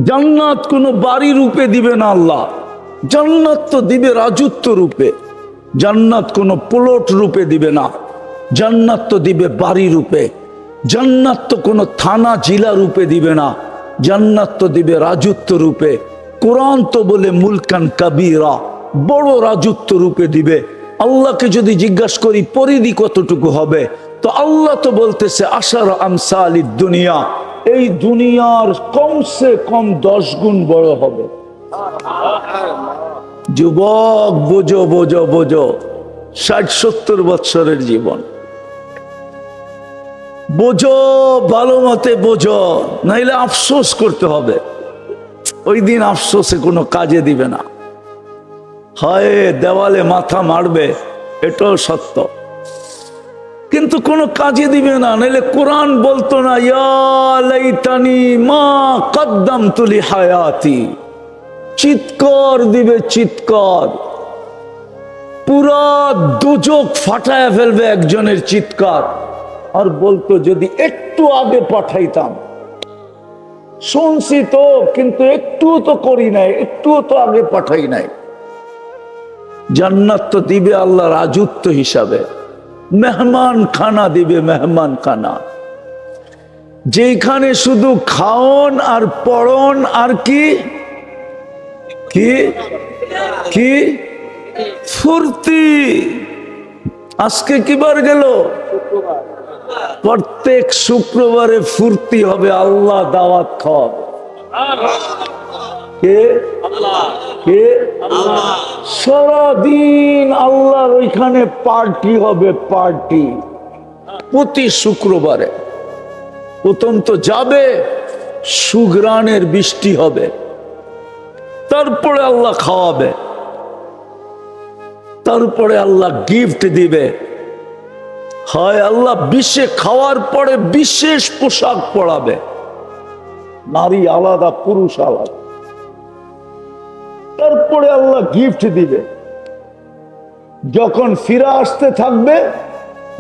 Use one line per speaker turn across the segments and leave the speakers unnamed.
জান্নাত কোনো বাড়ি রূপে দিবে না আল্লাহ, জান্নাত তো দিবে রাজত্ব রূপে। জান্নাত কোনো প্লট রূপে দিবে না, জান্নাত তো দিবে বাড়ি রূপে। জান্নাত তো কোনো থানা জেলা রূপে দিবে না, জান্নাত তো দিবে রাজত্ব রূপে। কোরআন তো বলে মুলকান কাবীরা, বড় রাজত্ব রূপে দিবে। আল্লাহকে যদি জিজ্ঞাসা করি পরিধি কতটুকু হবে, তো আল্লাহ তো বলতেছে আশার আমসালিদ দুনিয়া, এই দুনিয়ার কমসে কম 10 গুণ বড় হবে। যুবক বোঝো বোঝো বোঝো, 60-70 বৎসরের জীবন বোঝো, ভালো মতে বোঝো, নাইলে আফসোস করতে হবে। ওই দিন আফসোসে কোনো কাজে দিবে না, হয় দেওয়ালে মাথা মারবে, এটাও সত্য, কিন্তু কোনো কাজে দিবে না। নাইলে কোরআন বলতো না ইয়া লাইতানি মা কদ্দামতু লিহায়াতি, চিৎকার দিবে চিৎকার, পুরা দুজক ফাটায় ফেলবে একজনের চিৎকার, আর বলতো যদি একটু আগে পাঠাইতাম। শুনছি তো, কিন্তু একটুও তো করি নাই, একটুও তো আগে পাঠাই নাই। জান্নাত তো দিবে আল্লাহ রাজত্ব হিসাবে, মেহমান খানা দিবে, মেহমান খানা, যেখানে শুধু খাওন আর পড়ন আর কি কি কি ফুর্তি। আজকে কি বার গেল? প্রত্যেক শুক্রবারে ফুর্তি হবে, আল্লাহ দাওয়াত খাওয়াবে। কে? কে? সারাদিন আল্লাহর ওইখানে পার্টি হবে, পার্টি প্রতি শুক্রবারে। প্রথম তো যাবে, সুঘ্রাণের বৃষ্টি হবে, তারপরে আল্লাহ খাওয়াবে, তারপরে আল্লাহ গিফট দিবে। হয় আল্লাহ বিশে খাওয়ার পরে বিশেষ পোশাক পরাবে, নারী আলাদা পুরুষ আলাদা, তারপরে আল্লাহ গিফট দিবে। যখন ফিরে আসতে থাকবে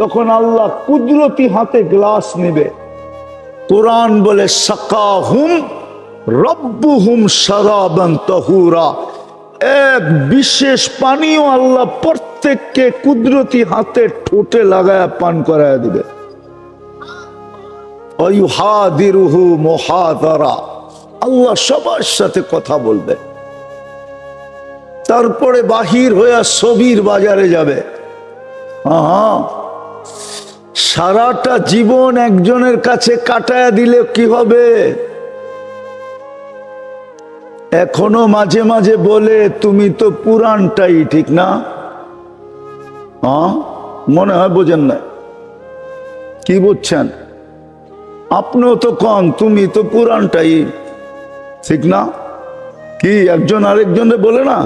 তখন আল্লাহ কুদরতি হাতে গ্লাস নেবে। কোরআন বলে সাকাহুম রব্বুহুম শারাবান তাহুরা, এক বিশেষ পানীয় আল্লাহ প্রত্যেককে কুদরতি হাতে ঠোঁটে লাগায়া পান করায় দিবে। ওয়ায়ুহাদিরুহু মুহাদারা, আল্লাহ সবার সাথে কথা বলবে। তারপরে বাহির হইয়া ছবির বাজারে যাবে। হ্যাঁ, সারাটা জীবন একজনের কাছে কাটায়া দিলে কি হবে? এখনো মাঝে মাঝে বলে তুমি তো পুরানটাই, ঠিক না? হ্যাঁ, মনে হয় বোঝেন না। কি বুঝছেন? আপনিও তো কন তুমি তো পুরানটাই, ঠিক না? কি একজন আরেকজনে বলে না?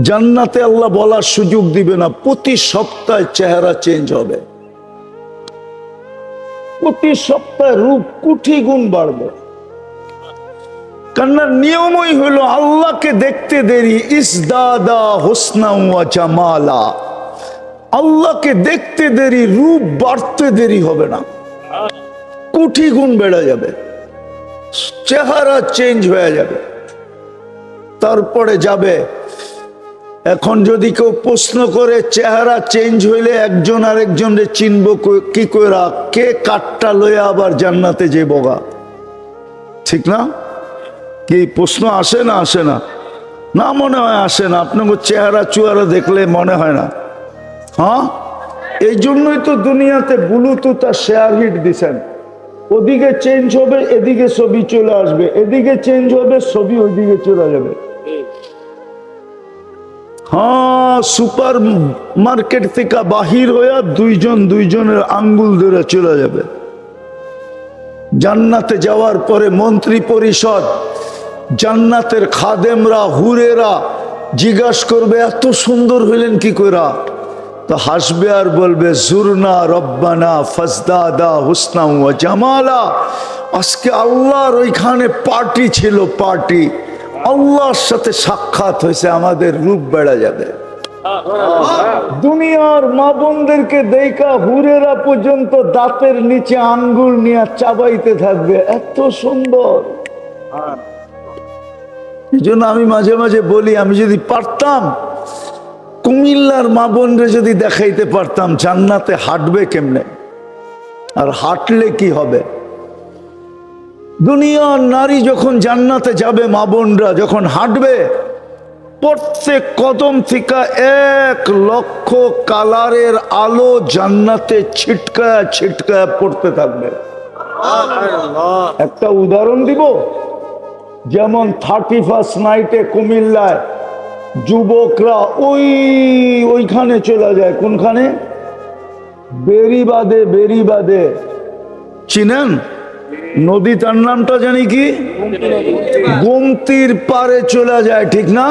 জান্নাতে আল্লাহ বলার সুযোগ দিবে না, প্রতি সপ্তাহে চেহারা চেঞ্জ হবে, প্রতি সপ্তাহে রূপ কোটি গুণ বাড়বে। কারণ নিয়মই হলো আল্লাহকে দেখতে দেরি, ইসদাদা হুসনা ওয়া জামালা, আল্লাহকে দেখতে দেরি, রূপ বাড়তে দেরি হবে না, কোটি গুণ বেড়ে যাবে, চেহারা চেঞ্জ হয়ে যাবে। তারপরে যাবে। এখন যদি কেউ প্রশ্ন করে চেহারা চেঞ্জ হইলে একজন আরেকজনরে চিনব কি কইরা, কে কাটটা লইয়া আবার জান্নাতে যে বগা, ঠিক না? কি প্রশ্ন আসে না? আসে না? না, মনে হয় আসে না। আপনাকে চেহারা চুয়ারা দেখলে মনে হয় না। হ্যাঁ, এই জন্যই তো দুনিয়াতে ব্লুটুথ আর শেয়ার হিট দিছেন। ওদিকে চেঞ্জ হবে, এদিকে ছবি চলে আসবে, এদিকে চেঞ্জ হবে, ছবি ওইদিকে চলে যাবে। হ্যাঁ, সুপার মার্কেট থেকে বাহির হইয়া দুইজন দুইজনের আঙ্গুল ধরে চলে যাবে। জান্নাতে যাওয়ার পরে মন্ত্রী পরিষদ, জান্নাতের খাদেমরা, হুরেরা জিজ্ঞাসা করবে এত সুন্দর হইলেন কি কইরা? তো হাসবে আর বলবে জুরনা রব্বানা ফাজদাদা হুসনা ওয়া জামালা, আজকে আল্লাহর ওইখানে পার্টি ছিল, পার্টি, আল্লাহর সাথে সাক্ষাৎ হয়েছে, আমাদের রূপ বেড়ে যাবে। দুনিয়ার মা বোনদেরকে দেখা হুরেরা পর্যন্ত দাঁতের নিচে আঙ্গুল নিয়ে চাবাইতে থাকবে, এত সুন্দর। এই জন্য আমি মাঝে মাঝে বলি, আমি যদি পারতাম কুমিল্লার মা বোনরে যদি দেখাইতে পারতাম জান্নাতে হাঁটবে কেমনে আর হাঁটলে কি হবে। দুনিয়ার নারী যখন জান্নাতে যাবে, মা বোনরা যখন হাঁটবে, প্রত্যেক কদম থেকে 1,00,000 কালারের আলো জান্নাতে ছিটকায় ছিটকায় পড়তে থাকবে। একটা উদাহরণ দিব, যেমন 31st নাইটে কুমিল্লায় যুবকরা ওইখানে চলে যায়। কোনখানে? বেরিবাদে। বেরিবাদে চিনেন? নদী, তার নামটা জানি কি? গোমতীর পারে চলে যায়, ঠিক না?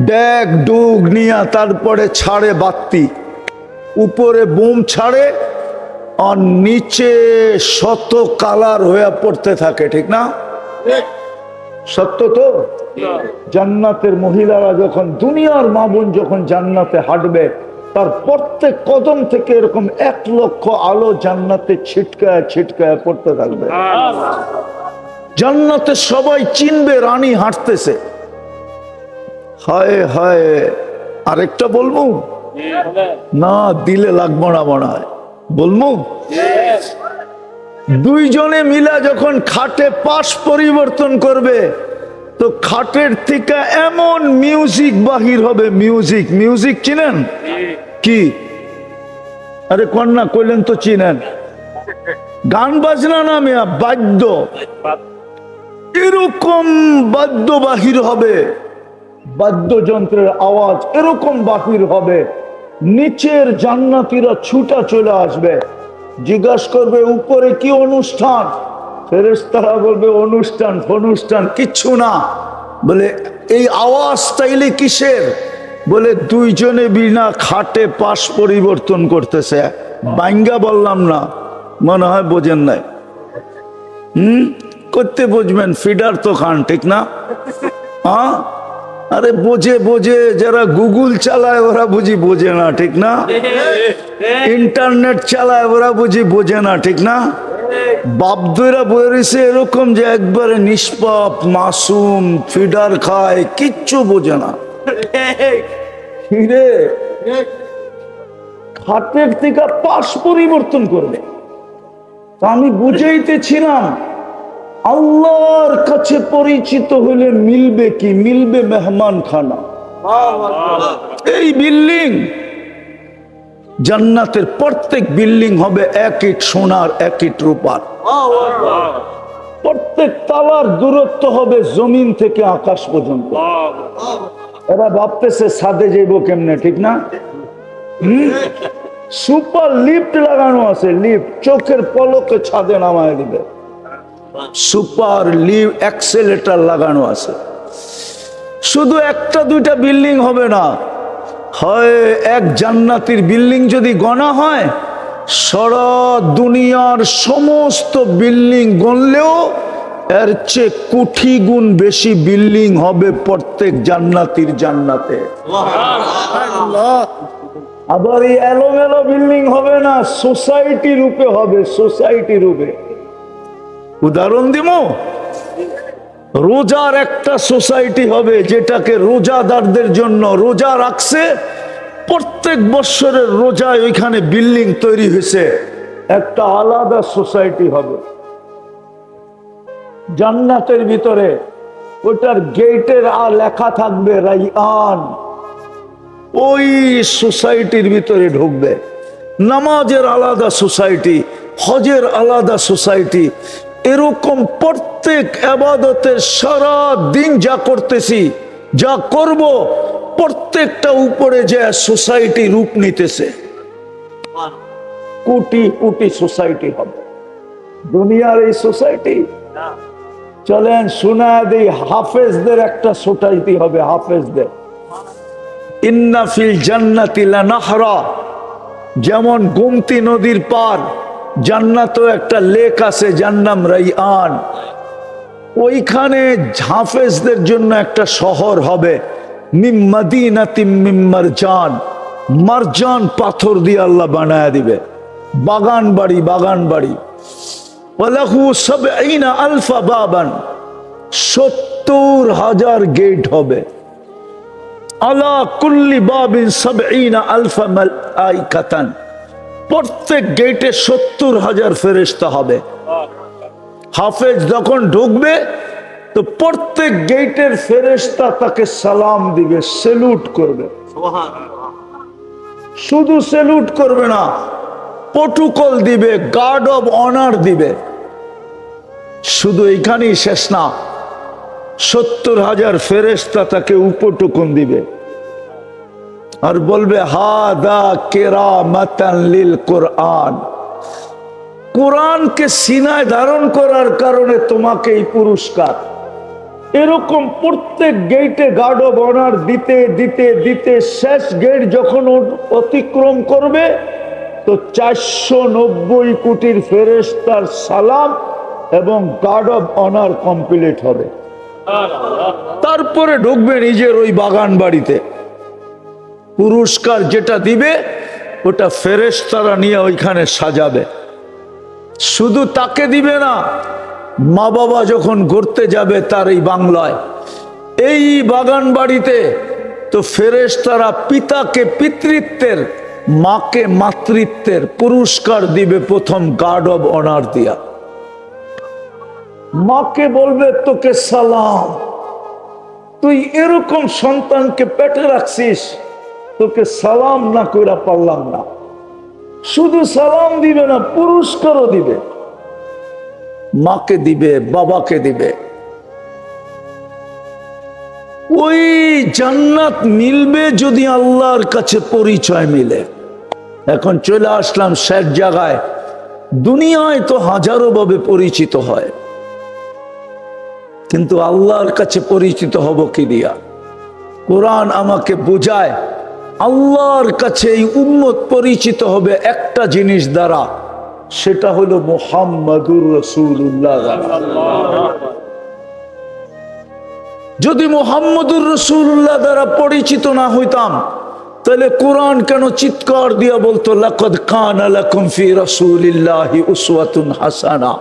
ড্যাগ ডুগ নিয়া তারপরে ছাড়ে বাতি, উপরে বোম ছাড়ে আর নিচে শত কালার হয়ে পড়তে থাকে, ঠিক না? সত্য তো? জান্নাতের মহিলারা যখন, দুনিয়ার মা বোন যখন জান্নাতে হাঁটবে, তার প্রত্যেক কদম থেকে এরকম 1,00,000 আলো জান্নাতে ছিটকায় ছিটকায় পড়তে থাকবে। জান্নাতে সবাই চিনবে রানী হাঁটতেছে। হায় হায়, আরেকটা বলবো না? দিলে লাগবো না মনে হয়, বলবো? দুইজনে মিলা যখন খাটে পাশ পরিবর্তন করবে, তো খাটের থেকে এমন মিউজিক বাহির হবে। মিউজিক, মিউজিক চিনেন কি? আরে কন্যা কইলেন তো চিনেন। গান বাজনা না মিয়া, বাদ্য। এরকম বাদ্য বাহির হবে, বাদ্যযন্ত্রের আওয়াজ এরকম বাহির হবে, নিচের জান্নাতীরা ছুটা চলে আসবে, জিজ্ঞাসা করবে উপরে কি অনুষ্ঠান? ফেরেশতারা বলবে অনুষ্ঠান অনুষ্ঠান কিচ্ছু না। বলে এই আওয়াজ তাইলে কিসের? বলে দুইজনে বিনা খাটে পাশ পরিবর্তন করতেছে। বাঙ্গা বললাম না, মনে হয় বোঝেন নাই। করতে বুঝবেন, ফিডার তো খান, ঠিক না? হ্যাঁ, আরে বোঝে বোঝে, যারা গুগল চালায় ওরা বুঝি বোঝে না, ঠিক না? ইন্টারনেট চালায় ওরা বুঝি বোঝে না, ঠিক না? বাপদুরা বলেছে এরকম যে একবারে নিষ্পাপ মাসুম, ফিডার খায়, কিচ্ছু বোঝে না। খাটের থেকে পাশ পরিবর্তন করবে। আমি বুঝাইতেছিলাম, আল্লাহর কাছে পরিচিত হলে মিলবে কি? মিলবে মেহমান খানা। এই বিল্ডিং, জান্নাতের প্রত্যেক বিল্ডিং হবে 1 ইট সোনার 1 ইট রূপার। প্রত্যেক তালার দূরত্ব হবে জমিন থেকে আকাশ পর্যন্ত। এরা ভাবতেছে ছাদে যাইব কেমনে, ঠিক না? সুপার লিফট লাগানো আছে, লিফট চোখের পলকে ছাদে নামায় দিবে। সুপার লিফট অ্যাক্সেলেটর লাগানো আছে। শুধু একটা দুইটা বিল্ডিং হবে না, হয় এক জান্নাতির বিল্ডিং যদি গণা হয়, সারা দুনিয়ার সমস্ত বিল্ডিং গণলেও এর চেয়ে কোটি গুণ বেশি বিল্ডিং হবে প্রত্যেক জান্নাতির জান্নাতে। আবার এই এলোমেলো বিল্ডিং হবে না, সোসাইটি রূপে হবে, সোসাইটি রূপে। উদাহরণ দিব, রোজার একটা সোসাইটি হবে, যেটাকে রোজাদারদের জন্য রোজা রাখছে, প্রত্যেক বছরের রোজায় ওইখানে বিল্ডিং তৈরি হয়েছে, একটা আলাদা সোসাইটি হবে জান্নাতের ভিতরে। ওটার গেটের লেখা থাকবে রাইয়ান। ওই সোসাইটির ভিতরে ঢুকবে। নামাজের আলাদা সোসাইটি, হজের আলাদা সোসাইটি। এরকম প্রত্যেক ইবাদতের সারা দিন যা করতেছি, যা করব, প্রত্যেকটা উপরে যে সোসাইটি রূপ নিতেছে। কোটি কোটি সোসাইটি হবে দুনিয়ার এই সোসাইটি। চলেন শোনা দেই, হাফেজদের একটা সোসাইটি হবে, হাফেজদের। ইন্না ফিল জান্নাতি লানাহরা, যেমন গোমতী নদীর পার জান্নাতও একটা লেক আছে, যার নাম রাইয়ান। ওইখানে হাফেজদের জন্য একটা শহর হবে, মিম মাদিনাতিম মিম মারজান, মারজান পাথর দিয়ে আল্লাহ বানায় দিবে। বাগান বাড়ি, বাগান বাড়ি। ওয়ালাহু ৭০ আলফা বাবান, 70,000 গেট হবে। আলা কুল্লি বাবিন সাবঈনা আলফা মালাইকাতান, প্রত্যেক গেটে 70,000 ফেরেশতা হবে। হাফেজ যখন ঢুকবে তো প্রত্যেক গেটের ফেরেশতা তাকে সালাম দিবে, সেলুট করবে। শুধু সেলুট করবে না, প্রটোকল দিবে, গার্ড অব অনার দিবে। শুধু এখানেই শেষ না, 70,000 ফেরেশতা তাকে উপটুকুন দিবে আর বলবে হাদা কিরামাতান লিল কুরআন, কোরআনকে সিনায় ধারণ করার কারণে তোমাকে এই পুরস্কার। এরকম প্রত্যেক গেটে গার্ড অব অনার দিতে দিতে দিতে শেষ গেট যখন অতিক্রম করবে তো 490 কোটির ফেরেশতার সালাম এবং গার্ড অব অনার কমপ্লিট হবে। তারপরে ঢুকবে নিজের ওই বাগান বাড়িতে। পুরস্কার যেটা দিবে ওটা ফেরেশতারা নিয়ে ওইখানে সাজাবে। শুধু তাকে দিবে না, মা বাবা যখন ঘুরতে যাবে তার এই বাংলায়, এই বাগান বাড়িতে, তো ফেরেশতারা পিতাকে পিতৃত্বের, মাকে মাতৃত্বের পুরস্কার দিবে প্রথম গার্ড অব অনার দিয়া। মাকে বলবে তোকে সালাম, তুই এরকম সন্তানকে পেটে রাখছিস, তোকে সালাম না কইরা পারলাম না। শুধু সালাম দিবে না, পুরস্কারও দিবে, মাকে দিবে, বাবাকে দিবে। ওই জান্নাত মিলবে যদি আল্লাহর কাছে পরিচয় মিলে। এখন চলে আসলাম শেষ জায়গায়। দুনিয়ায় তো হাজারো ভাবে পরিচিত হয়, কিন্তু আল্লাহর কাছে পরিচিত হব কি দিয়া? কোরআন আমাকে বোঝায় আল্লাহর কাছে এই উম্মত পরিচিত হবে একটা জিনিস দ্বারা, সেটা হলো মুহাম্মাদুর রাসূলুল্লাহ। যদি মুহাম্মাদুর রাসূলুল্লাহ দ্বারা পরিচিত না হইতাম তাহলে কোরআন কেন চিৎকার দিয়া বলতো লাকাদ কানা লাকুম ফি রাসূলিল্লাহি উসওয়াতুন হাসানা?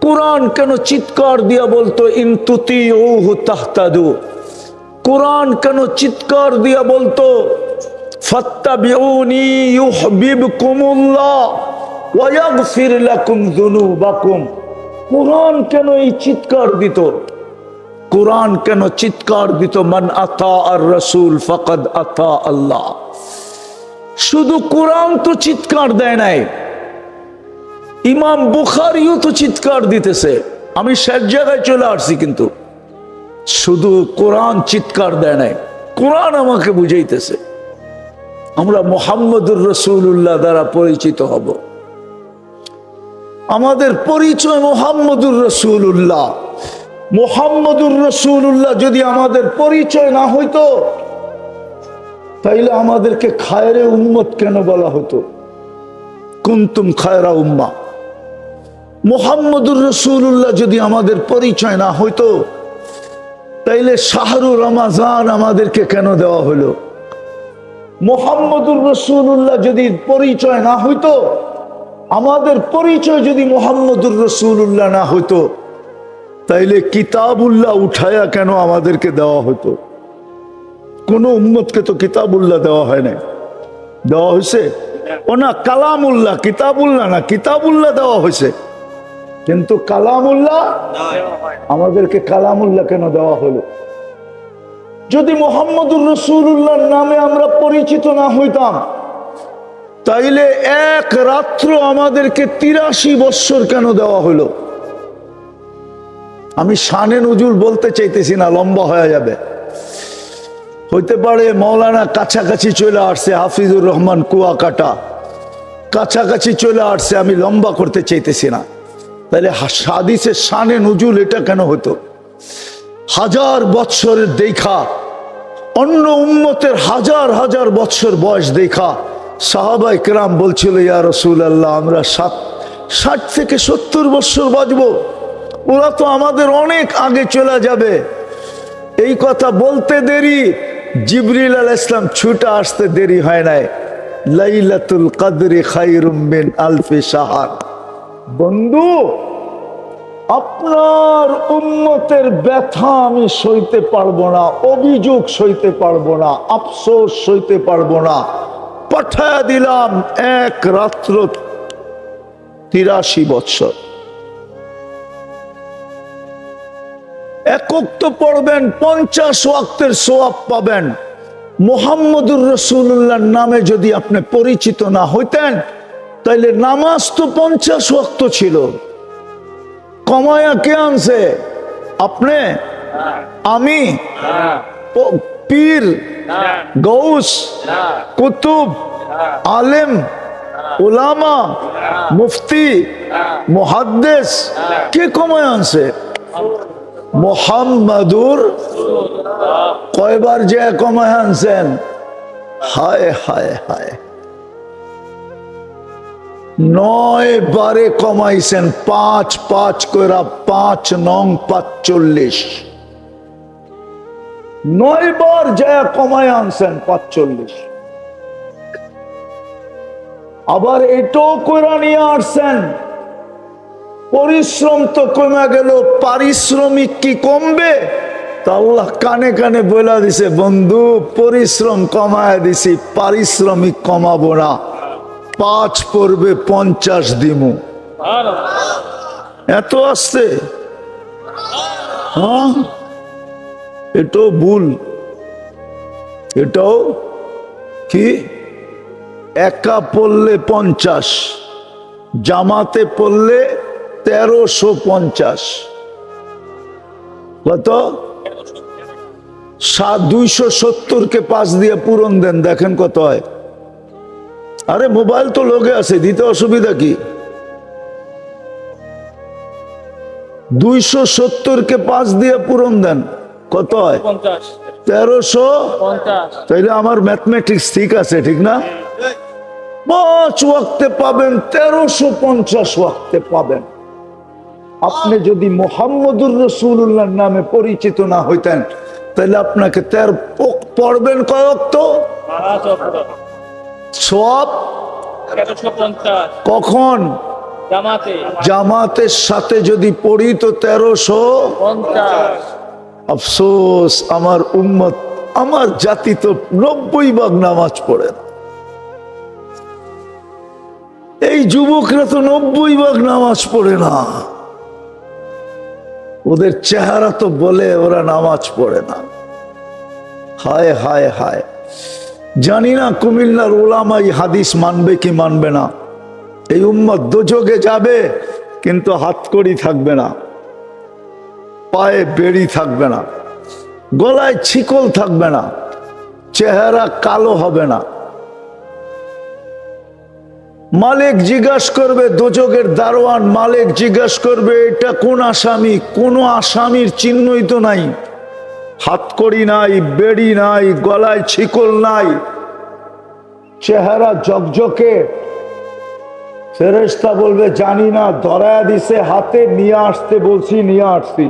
কোরআন কেন চিৎকার দিয়া বলতো ইন তুতিউহু তাহতাদু? কোরআন কেন চিৎকার দিয়া বলতো ফাত্তাবিউনি ইউহিব্বুকুমুল্লাহ ওয়া ইয়াগফির লাকুম যুনুবাকুম? কোরআন কেন এই চিৎকার দিত? কোরআন কেন চিৎকার দিত মান আতা আর রাসূল ফাকাদ আতা আল্লাহ? শুধু কোরআন তো চিৎকার দেয় নাই, ইমাম বুখারীও তো চিৎকার দিতেছে। আমি শেষ জায়গায় চলে আসছি, কিন্তু শুধু কোরআন চিৎকার দেয় নাই, কোরআন আমাকে বুঝাইতেছে আমরা মুহাম্মদুর রাসূলুল্লাহ দ্বারা পরিচিত হব। আমাদের পরিচয় মুহাম্মদুর রাসূলুল্লাহ। মুহাম্মদুর রাসূলুল্লাহ যদি আমাদের পরিচয় না হইতো তাইলে আমাদেরকে খায়রে উম্মত কেন বলা হতো? কুনতুম খায়রা উম্মাহ। মুহাম্মদুর রাসূলুল্লাহ যদি আমাদের পরিচয় না হইতো তাইলে শাহরু রমাজান আমাদেরকে কেন দেওয়া হলো? মুহাম্মদুর রাসূলুল্লাহ যদি পরিচয় না হইতো, আমাদের পরিচয় যদি মুহাম্মদুর রাসূলুল্লাহ না হইতো, তাইলে কিতাবুল্লাহ উঠায়া কেন আমাদেরকে দেওয়া হতো? কোন উম্মতকে তো কিতাবুল্লাহ দেওয়া হয় না। দেওয়া হয়েছে ও না কালামুল্লাহ, কিতাবুল্লাহ না, কিতাবুল্লাহ দেওয়া হয়েছে, কিন্তু কালামুল্লাহ আমাদেরকে কালামুল্লাহ কেন দেওয়া হলো? যদি মুহাম্মদুর রাসূলুল্লাহর নামে আমরা পরিচিত না হইতাম তাইলে এক রাত্র আমাদেরকে 83 বৎসর কেন দেওয়া হলো? আমি শানে নজরুল বলতে চাইতেছি না, লম্বা হয়ে যাবে। হইতে পারে মৌলানা কাছাকাছি চলে আসছে, হাফিজুর রহমান কুয়াকাটা কাছাকাছি চলে আসছে, আমি লম্বা করতে চাইতেছি না। তাহলে হাদিসের শানে নজরুল এটা কেন হতো? হাজার বৎসরের দেখা, অন্য উম্মতের হাজার হাজার বৎসর বয়স দেখা সাহাবায়ে কেরাম বলছিল ইয়া রাসূলুল্লাহ আমরা 60 থেকে 70 বৎসর বাঁচবো, ওরা তো আমাদের অনেক আগে চলে যাবে। এই কথা বলতে দেরি, জিবরিল আলাইহিস সালাম ছুটে আসতে দেরি হয় নাই। লাইলাতুল কদরি খায়রুম মিন আলফি শাহর। বন্ধু, আপনার উম্মতের ব্যথা আমি সইতে পারবো না, অভিযোগ সইতে পারবো না, আফসোস সইতে পারবো না, পাঠায়া দিলাম এক রাত্র 83 বৎসর। একক তো পড়বেন, 50 ওয়াক্তের সওয়াব পাবেন। মুহাম্মদুর রাসূলুল্লাহর নামে যদি আপনি পরিচিত না হইতেন, তাইলে নামাজ তো 50 ওয়াক্ত ছিল, কমায়া কে আনছে? আপনি? আমি? পীর, গৌস, কুতুব, আলেম, উলামা, মুফতি, মুহাদ্দিস কে কমায় আনছে? মুহাম্মাদুর কয়বার যে কমায় আনছেন? হায় হায় হায়, 9 বারে কমাইছেন। 5 5 কইরা 5 নং 45, 9 বার যা কমায় আনছেন 45। আবার এটাও কইরা নিয়ে আসছেন পরিশ্রম তো কমে গেল, পারিশ্রমিক কি কমবে? তা আল্লাহ কানে কানে বলে দিছে, বন্ধু পরিশ্রম কমায় দিছি, পারিশ্রমিক কমাবো না, 5 পড়বে 50 দিমু। এত আসছে? হ্যাঁ, এটাও ভুল। এটাও কি? একা পড়লে 50, জামাতে পড়লে 1350। কত? 270 কে 5 দিয়ে পূরণ দেন, দেখেন কত হয়। আরে মোবাইল তো লোকে আছে, দিতে অসুবিধা কি? 270 কে 5 দিয়ে পূরণ দেন, কত হয়? 1350। তাইলে আমার ম্যাথমেটিক্স ঠিক আছে, ঠিক না? 5 ওয়াক্তে পাবেন, 1350 ওয়াক্তে পাবেন। আপনি যদি মুহাম্মদুর রাসূলুল্লাহর নামে পরিচিত না হইতেন, তাহলে আপনাকে পড়বেন কয় ওয়াক্ত? 5 ওয়াক্ত। সওয়াব 1350। কখন? জামাতে। জামাতের সাথে যদি পড়ি তো 1350। আফসোস, আমার উম্মত, আমার জাতি তো 90 ভাগ নামাজ পড়ে না। এই যুবকরা তো 90 ভাগ নামাজ পড়ে না। ওদের চেহারা তো বলে ওরা নামাজ পড়ে না। হায় হায় হায়, জানি না কুমিল্লার উলামাই হাদিস মানবে কি মানবে না। এই উম্মত দোজখে যাবে, কিন্তু হাতকড়ি থাকবে না, পায়ে বেড়ি থাকবে না, গলায় ছিকল থাকবে না, চেহারা কালো হবে না। মালিক জিজ্ঞাসা করবে, দোজখের দারোয়ান মালিক জিজ্ঞাসা করবে, এটা কোন আসামি? কোন আসামির চিহ্নই তো নাই, হাতকড়ি নাই, বেড়ি নাই, গলায় ছিকল নাই, চেহারা ঝকঝকে। ফেরেশতা বলবে, জানি না, ধরায়া দিছে হাতে, নিয়ে আসতে বলছি, নিয়ে আসছি,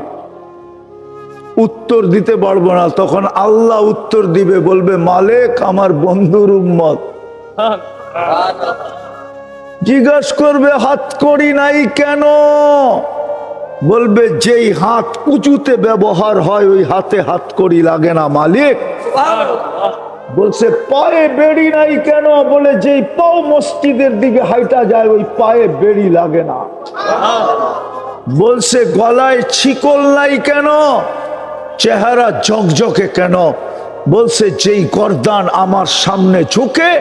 উত্তর দিতে পারবো না। তখন আল্লাহ উত্তর দিবে, বলবে, মালিক আমার বন্ধুর উম্মত। জিজ্ঞাসা করবে, হাতকড়ি নাই কেন? বলবে, যেই হাত উঁচুতে ব্যবহার হয় ওই হাতে হাতকড়ি লাগে না মালিক। বলছে, পায়ে বেড়ি নাই কেন? বলে, যেই পাও মসজিদের দিকে হাইটা যায় ওই পায়ে বেড়ি লাগে না। বলছে, গলায় ছিকল নাই কেন? চেহারা ঝকঝকে কেন? বলছে, যেই গর্দান আমার সামনে ঝুঁকে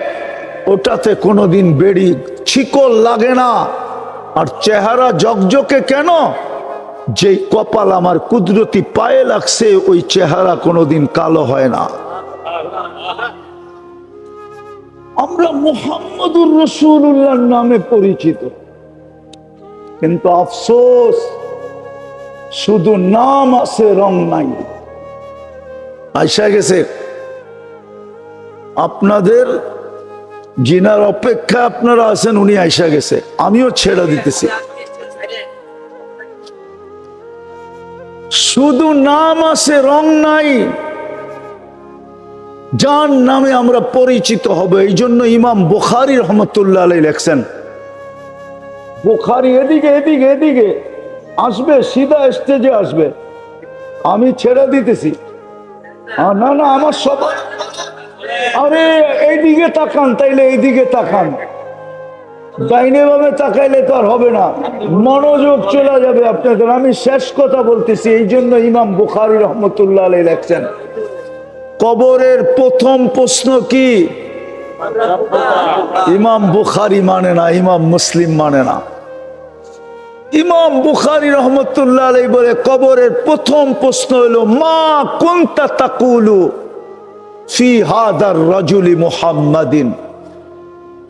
ওটাতে কোনোদিন বেড়ি ছিকল লাগে না। আর চেহারা ঝকঝকে কেন? যেই কপাল আমার কুদরতি পায়ে লাগছে ওই চেহারা কোনোদিন কালো হয় না। আমরা মুহাম্মদুর রাসূলুল্লাহর নামে পরিচিত, কিন্তু আফসোস শুধু নাম আছে, রং নাই। আইসা গেছে আপনাদের জিনার অপেক্ষা আপনারা আছেন, উনি আইসা গেছে, আমিও ছেড়ে দিতেছি। শুধু নাম আছে, রং নাই। যার নামে আমরা পরিচিত হব, এই জন্য ইমাম বুখারী রহমতুল্লাহ আলাইহি লেখছেন, বুখারী এদিকে এদিকে এদিকে, আসবে, সিধা স্টেজে আসবে, আমি ছেড়ে দিতেছি। না না, আমার সবাই, আরে এইদিকে তাকান, তাইলে এইদিকে তাকান, ডাইনে ভাবে তাকাইলে তো আর হবে না, মনোযোগ চলে যাবে আপনাদের। আমি শেষ কথা বলতেছি, এই জন্য ইমাম বুখারী রহমতুল্লাহ আলাইহি লেখছেন, কবরের প্রথম প্রশ্ন কি? ইমাম বুখারী মানে না, ইমাম মুসলিম মানে না। ইমাম বুখারী রহমতুল্লাহ আলাইহি বলে, কবরের প্রথম প্রশ্ন হলো, মা কুনতা তাকুলু ফি হাদার রাজুলি মুহাম্মাদিন,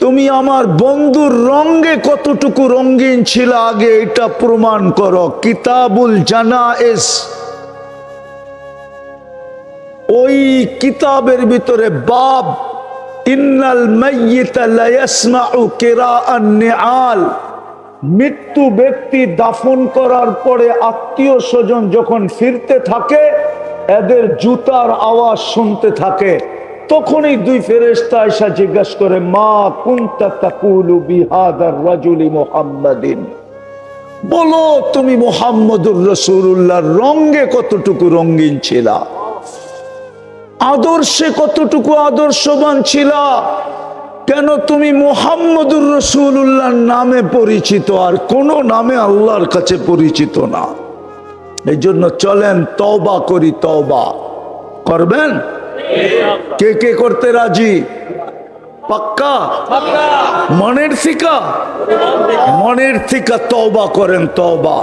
তুমি আমার বন্ধুর রঙে কতটুকু রঙিন ছিল আগে এটা প্রমাণ করো। কিতাবুল জানায়েজ, ওই কিতাবের ভিতরে বাব, ইন্নাল মাইয়িতা লা ইয়াসমাউ কিরাআন নিআল, মৃত্যু ব্যক্তি দাফন করার পরে আত্মীয় স্বজন যখন ফিরতে থাকে এদের জুতার আওয়াজ শুনতে থাকে। তখনই দুই ফেরেশতা এসে জিজ্ঞাসা করে, মা কুনতা তাকুলু বিহাদার রাজুলি মুহাম্মাদিন, বলো তুমি মুহাম্মদুর রাসূলুল্লাহর রঙে কতটুকু রঙিন ছিলা, আদর্শে কতটুকু আদর্শবান ছিলা, কেন তুমি মুহাম্মদুর রাসূলুল্লাহর নামে পরিচিত আর কোন নামে আল্লাহর কাছে পরিচিত না। এই জন্য চলেন তওবা করি। তওবা করবেন? কে কে করতে রাজি? পাক্কা? মনের থিকা? মনের থিকা তওবা করেন। তওবা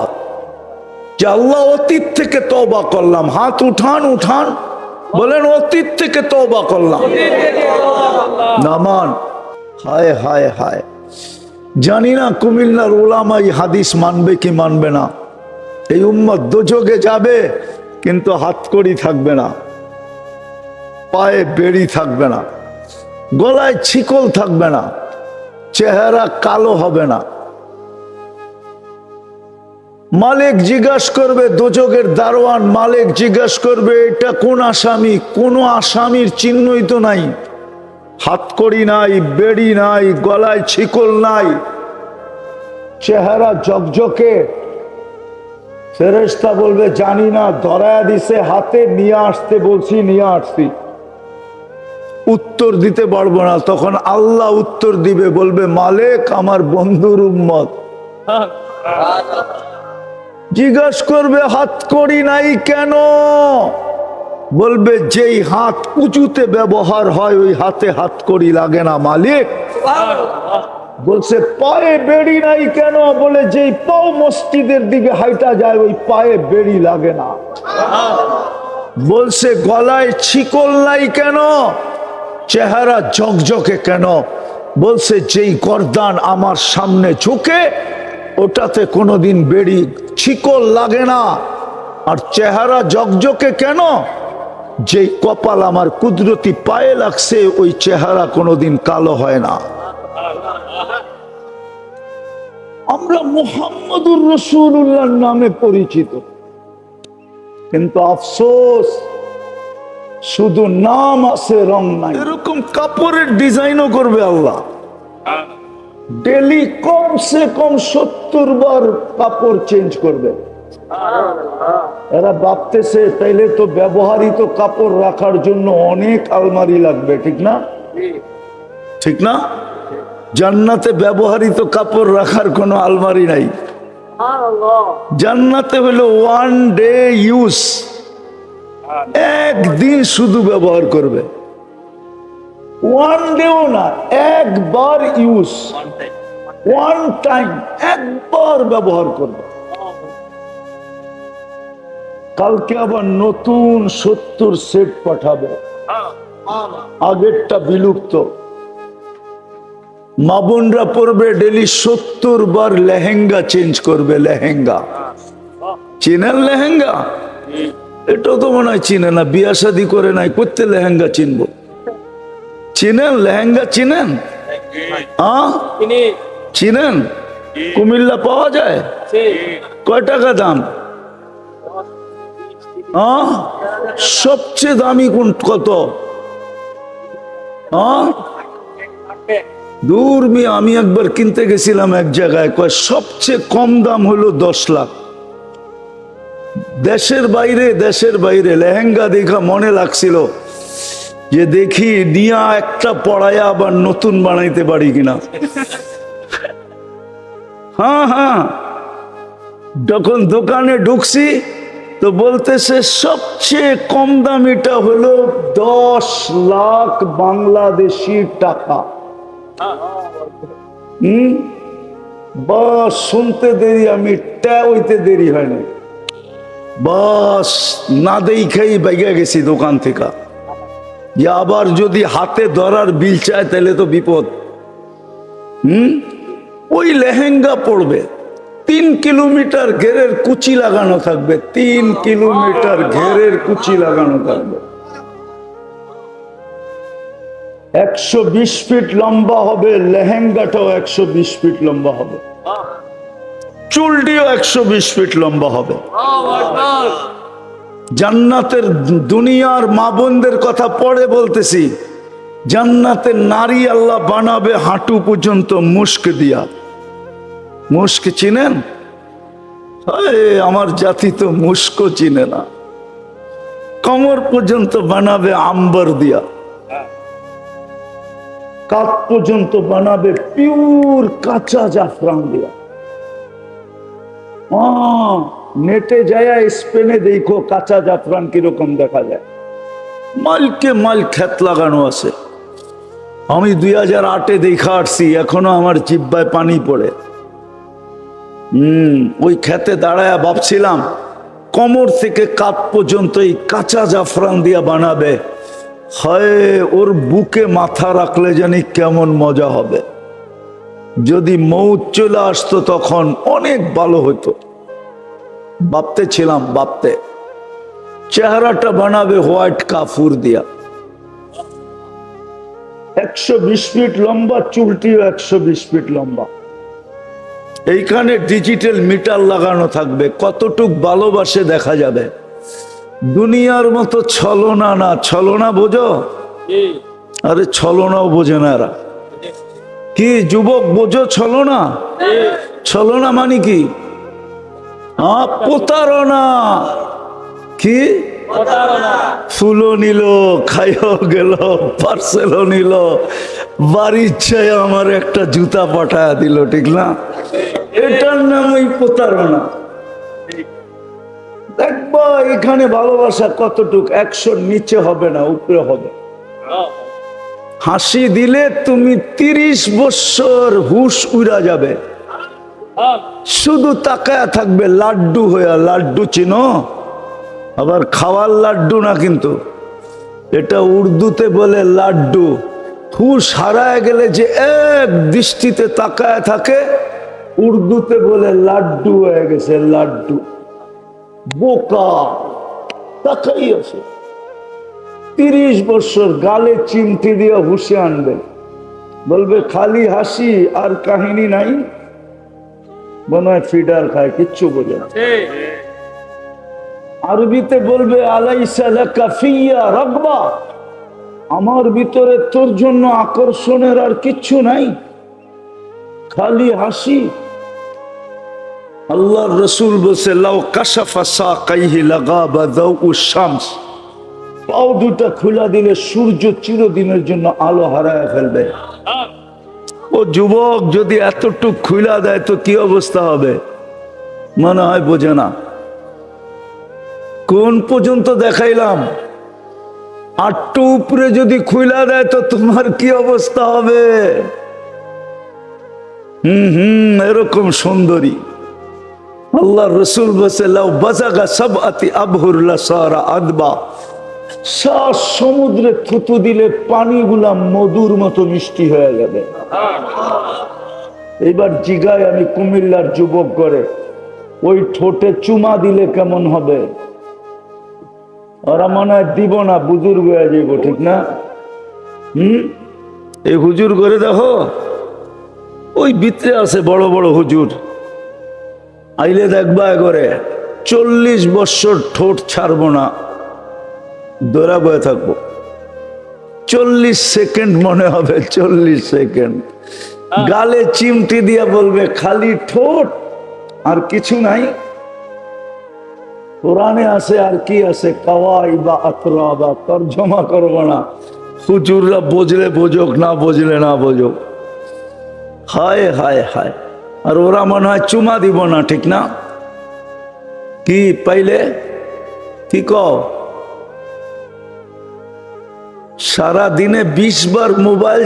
যে আল্লাহ অতীত থেকে তওবা করলাম, হাত উঠান উঠান, বলেন অতীত থেকে তওবা করলাম। নামান। হায় হায় হায়, জানি না কুমিল্লার উলামা এই হাদিস মানবে কি মানবে না। এই উম্মত দোজখে যাবে কিন্তু হাতকড়ি থাকবে না, পায়ে বেড়ি থাকবে না, গলায় ছিকল থাকবে না, চেহারা কালো হবে না। মালিক জিজ্ঞাসা করবে, দোজখের দারোয়ান মালিক জিজ্ঞাসা করবে, এটা কোন আসামি? কোনো আসামির চিহ্নই তো নাই, হাতকড়ি নাই, বেড়ি নাই, গলায় ছিকল নাই, চেহারা ঝকঝকে। ফেরেশতা বলবে, জানি না, ধরায়া দিছে হাতে, নিয়ে আসতে বলছি, নিয়ে আসছি, উত্তর দিতে পারবো না। তখন আল্লাহ উত্তর দিবে, বলবে, মালিক আমার বন্ধুর উম্মত। জিজ্ঞাসা করবে, হাতকড়ি নাই কেন? বলবে, যেই হাত উঁচুতে ব্যবহার হয় ওই হাতে হাতকড়ি লাগে না মালিক। বলছে, পায়ে বেড়ি নাই কেন? বলে, যেই পাও মসজিদের দিকে হাইটা যায় ওই পায়ে বেড়ি লাগে না। বলছে, গলায় ছিকল নাই কেন? চেহারা ঝকঝকে কেন? বলছে, যেই গর্দান আমার সামনে ঝুঁকে ওটাতে কোনোদিন বেড়ি ছিকল লাগে না। আর চেহারা ঝকঝকে কেন? যেই কপাল আমার কুদরতি পায়ে লাগছে ওই চেহারা কোনোদিন কালো হয় না। আমরা মুহাম্মদুর রাসূলুল্লাহর নামে পরিচিত, কিন্তু আফসোস শুধু নাম আছে, রং নাই। এরকম কাপড়ের ডিজাইনও করবে আল্লাহ, ডেলি কমসে কম 70 বার কাপড় চেঞ্জ করবে। এরা ভাবতেছে তাইলে তো ব্যবহৃত কাপড় রাখার জন্য অনেক আলমারি লাগবে, ঠিক না? ঠিক না? জান্নাতে ব্যবহৃত কাপড় রাখার কোনো আলমারি নাই। জান্নাতে হলো ওয়ান ডে ইউজ, একদিন শুধু ব্যবহার করবে। ওয়ান ডেও না, একবার ইউজ, ওয়ান টাইম, একবার ব্যবহার করবে। কালকে আবার নতুন 70 সেট পাঠাবে, আগেরটা বিলুপ্ত। মা বোনরা পরবে ডেলি 70 বার লেহেঙ্গা চেঞ্জ করবে। লেহেঙ্গা চিনেন? লেহেঙ্গা এটাও তো মনে হয় চিনে না, বিয়া শাদী করে নাই, করতে লেহেঙ্গা চিনবো? চিনেন লেহেঙ্গা? চিনেন? চিনেন? কুমিল্লা পাওয়া যায়? কয় টাকা দাম? সবচেয়ে দামি কোন? কত? দূর মিয়া, আমি একবার কিনতে গেছিলাম এক জায়গায়, কয় সবচেয়ে কম দাম হলো 10 লাখ। দেশের বাইরে লেহেঙ্গা দেখা মনে লাগছিল যে দেখি নিয়া একটা পড়ায়া আবার নতুন বানাইতে পারি কিনা। হ্যাঁ, যখন দোকানে ঢুকছি তো বলতেছে সবচেয়ে কম দামিটা হলো 10 লাখ বাংলাদেশি টাকা। বাস শুনতে দেরি, আমি হইতে দেরি হয়নি, বাস না দেখাই বাইগা গেছি দোকান থেকে। যে আবার যদি হাতে ধরার বিল চায় তাহলে তো বিপদ। ওই লেহেঙ্গা পড়বে, 3 কিলোমিটার ঘেরের কুচি লাগানো থাকবে, 3 কিলোমিটার ঘেরের কুচি লাগানো থাকবে, 120 ফিট লম্বা হবে, লেহেঙ্গাটাও 120 ফিট লম্বা হবে, চুলটিও 120 ফিট লম্বা হবে। জান্নাতের দুনিয়ার মা বোনদের কথা পরে বলতেছি, জান্নাতের নারী আল্লাহ বানাবে হাঁটু পর্যন্ত মুস্ক দিয়া। মুস্ক চিনেন? আমার জাতি তো মুস্কও চিনে না। কোমর পর্যন্ত বানাবে আম্বর দিয়া, কাঁধ পর্যন্ত বানাবে পিওর কাঁচা জাফরান দিয়া। নেটে যায় স্পেনে দেখো কাঁচা জাফরান কিরকম দেখা যায়, মালকে মাল খ্যাত লাগানো আছে। আমি 2008-এ দেখা আসছি, এখনো আমার জিহ্বায় পানি পড়ে। ওই খেতে দাঁড়ায় ভাবছিলাম কোমর থেকে কাঁধ পর্যন্ত এই কাঁচা জাফরান দিয়া বানাবে। হয় ওর বুকে মাথা রাখলে জানি কেমন মজা হবে। যদি মৌত চলে আসতো তখন অনেক ভালো হতো। ভাবতেছিলাম চেহারাটা বানাবে হোয়াইট কাফুর দিয়া, 120 ফিট লম্বা, চুলটিও 120 ফিট লম্বা। এইখানে ডিজিটাল মিটার লাগানো থাকবে, কতটুক ভালোবাসে দেখা যাবে। দুনিয়ার মতো ছলনা না। ছলনা বোঝো? আরে ছলনাও বোঝে না এরা। কি যুবক বোঝো ছলনা? ছলনা মানে কি? প্রতারণা। কি ফুলও নিল, খাইও গেল, পার্সেলও নিল, বাড়ির চাই আমার একটা জুতা পাঠায় দিল, ঠিক না? এটার নামই প্রতারণা। দেখবা এখানে ভালোবাসা কতটুক, 100-র নিচে হবে না, উপরে হবে। হাসি দিলে তুমি 30 বছর হুশ উড়া যাবে, শুধু তাকায়া থাকবে লাড্ডু হইয়া। লাড্ডু চিনো? আবার খাওয়ার লাড্ডু না কিন্তু, এটা উর্দুতে বলে লাড্ডু। হুশ হারায় গেলে যে এক দৃষ্টিতে তাকায় থাকে, উর্দুতে বলে লাড্ডু হয়ে গেছে। লাড্ডু বোকা, তাকাই আছে। 30 বছর গালে চিমটি দিয়ে হুশে আনবে, বলবে খালি হাসি আর কাহিনী নাই। মনে হয় ফিডার খায়, কিচ্ছু বোঝে না। আরবিতে বলবে আলাইসা লাকা ফিয়া রাগবা, আমার ভিতরে তোর জন্য আকর্ষণের আর কিচ্ছু নাই, খালি হাসি। আল্লাহর রাসূল বলছে লাউ কাশাফা সাকাইহি লাগাবা দাউউশ শামস, পাও দুটা খোলা দিলে সূর্য চিরদিনের জন্য আলো হারায় ফেলবে। ও যুবক যদি এতটুক খুলা দেয় তো কি অবস্থা হবে? মনে হয় বোঝে না। কোন পর্যন্ত দেখাইলাম? আটটু উপরে যদি খুলা দেয় তো তোমার কি অবস্থা হবে? এরকম সুন্দরী। আল্লাহ রসুল বলছে লাউ বাজাগা সাবআতি আবহুর লাসারা আদবা, 7 সমুদ্রে থুতু দিলে পানিগুলা মধুর মতো মিষ্টি হয়ে যাবে। এইবার জিগায় আমি কুমিল্লার যুবক করে, ওই ঠোঁটে চুমা দিলে কেমন হবে? ওরা মনে হয় দিব না, বুজুর্গ হয়ে যাইব, ঠিক না? এই হুজুর করে দেখো, ওই ভিতরে আছে বড় বড় হুজুর, আইলে দেখবা করে 40 বছর ঠোঁট ছাড়বো না, দৌড়া বয়ে থাকবো। 40 সেকেন্ড মনে হবে, 40 সেকেন্ড গালে চিমটি দিয়া বলবে খালি ঠোঁট আর কিছু নাই। কোরআনে আছে আর কি আছে, কাওয়াই বা আতরাবা, তর্জমা করবো না। হুজুররা বুঝলে বোঝুক, না বুঝলে না বোঝুক। হায় হায় হায়। আর ওরা মনে হয় চুমা দিব না, ঠিক না? কি পাইলে কি কও? সারা দিনে 20 বার মোবাইল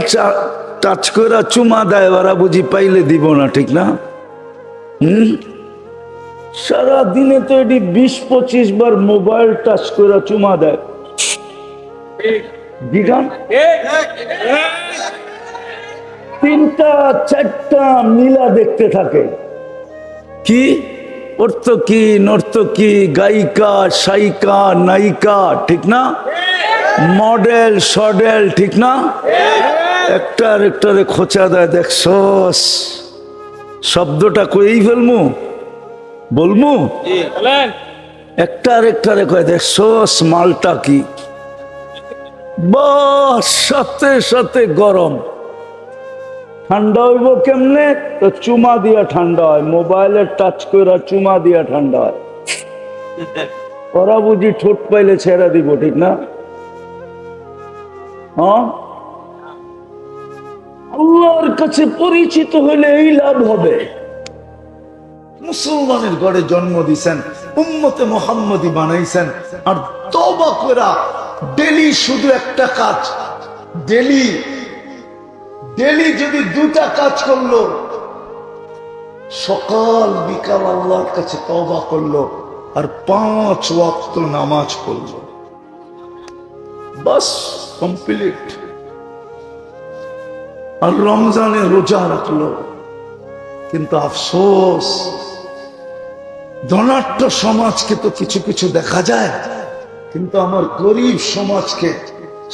টাচ করে চুমা দেয়, ওরা বুঝি পাইলে দিব না, ঠিক না? সারা দিনে তো এটি 20-25 বার মোবাইল টাচ করে চুমা দেয়। বিধান 3টা-4টা মিলা দেখতে থাকে। কি অর্থকি, নর্তকী, গায়িকা, সাইকা, নায়িকা, ঠিক না? মডেল, সডেল, ঠিক না? একটার একটারে খোঁচা দেয়। দেখছস, শব্দটা কই ফেলমু, বলমু? একটার একটারে কয় দেখছস মালটা কি। বাস সাথে সাথে গরম। ঠান্ডা হইব কেমনে? তো চুমা দিয়া ঠান্ডা হয়, মোবাইলের টাচ করে চুমা দিয়া ঠান্ডা হয়। ওরা বুঝি ঠোঁট পাইলে ছেড়ে দিব, ঠিক না? হ্যাঁ, আল্লাহর কাছে পরিচিত হইলে এই লাভ হবে। মুসলমানের ঘরে জন্ম দিছেন, উম্মতে মুহাম্মদী বানাইছেন, আর তওবা কইরা ডেলি শুধু একটা কাজ, ডেলি যদি 2টা কাজ করলো, সকাল বিকাল আল্লাহর কাছে তওবা করলো, আর 5 ওয়াক্ত নামাজ পড়লো, বাস কমপ্লিট। আর রমজানে রোজা রাখলো। কিন্তু আফসোস, ধনাঢ্য সমাজকে তো কিছু কিছু দেখা যায়, কিন্তু আমার গরিব সমাজকে,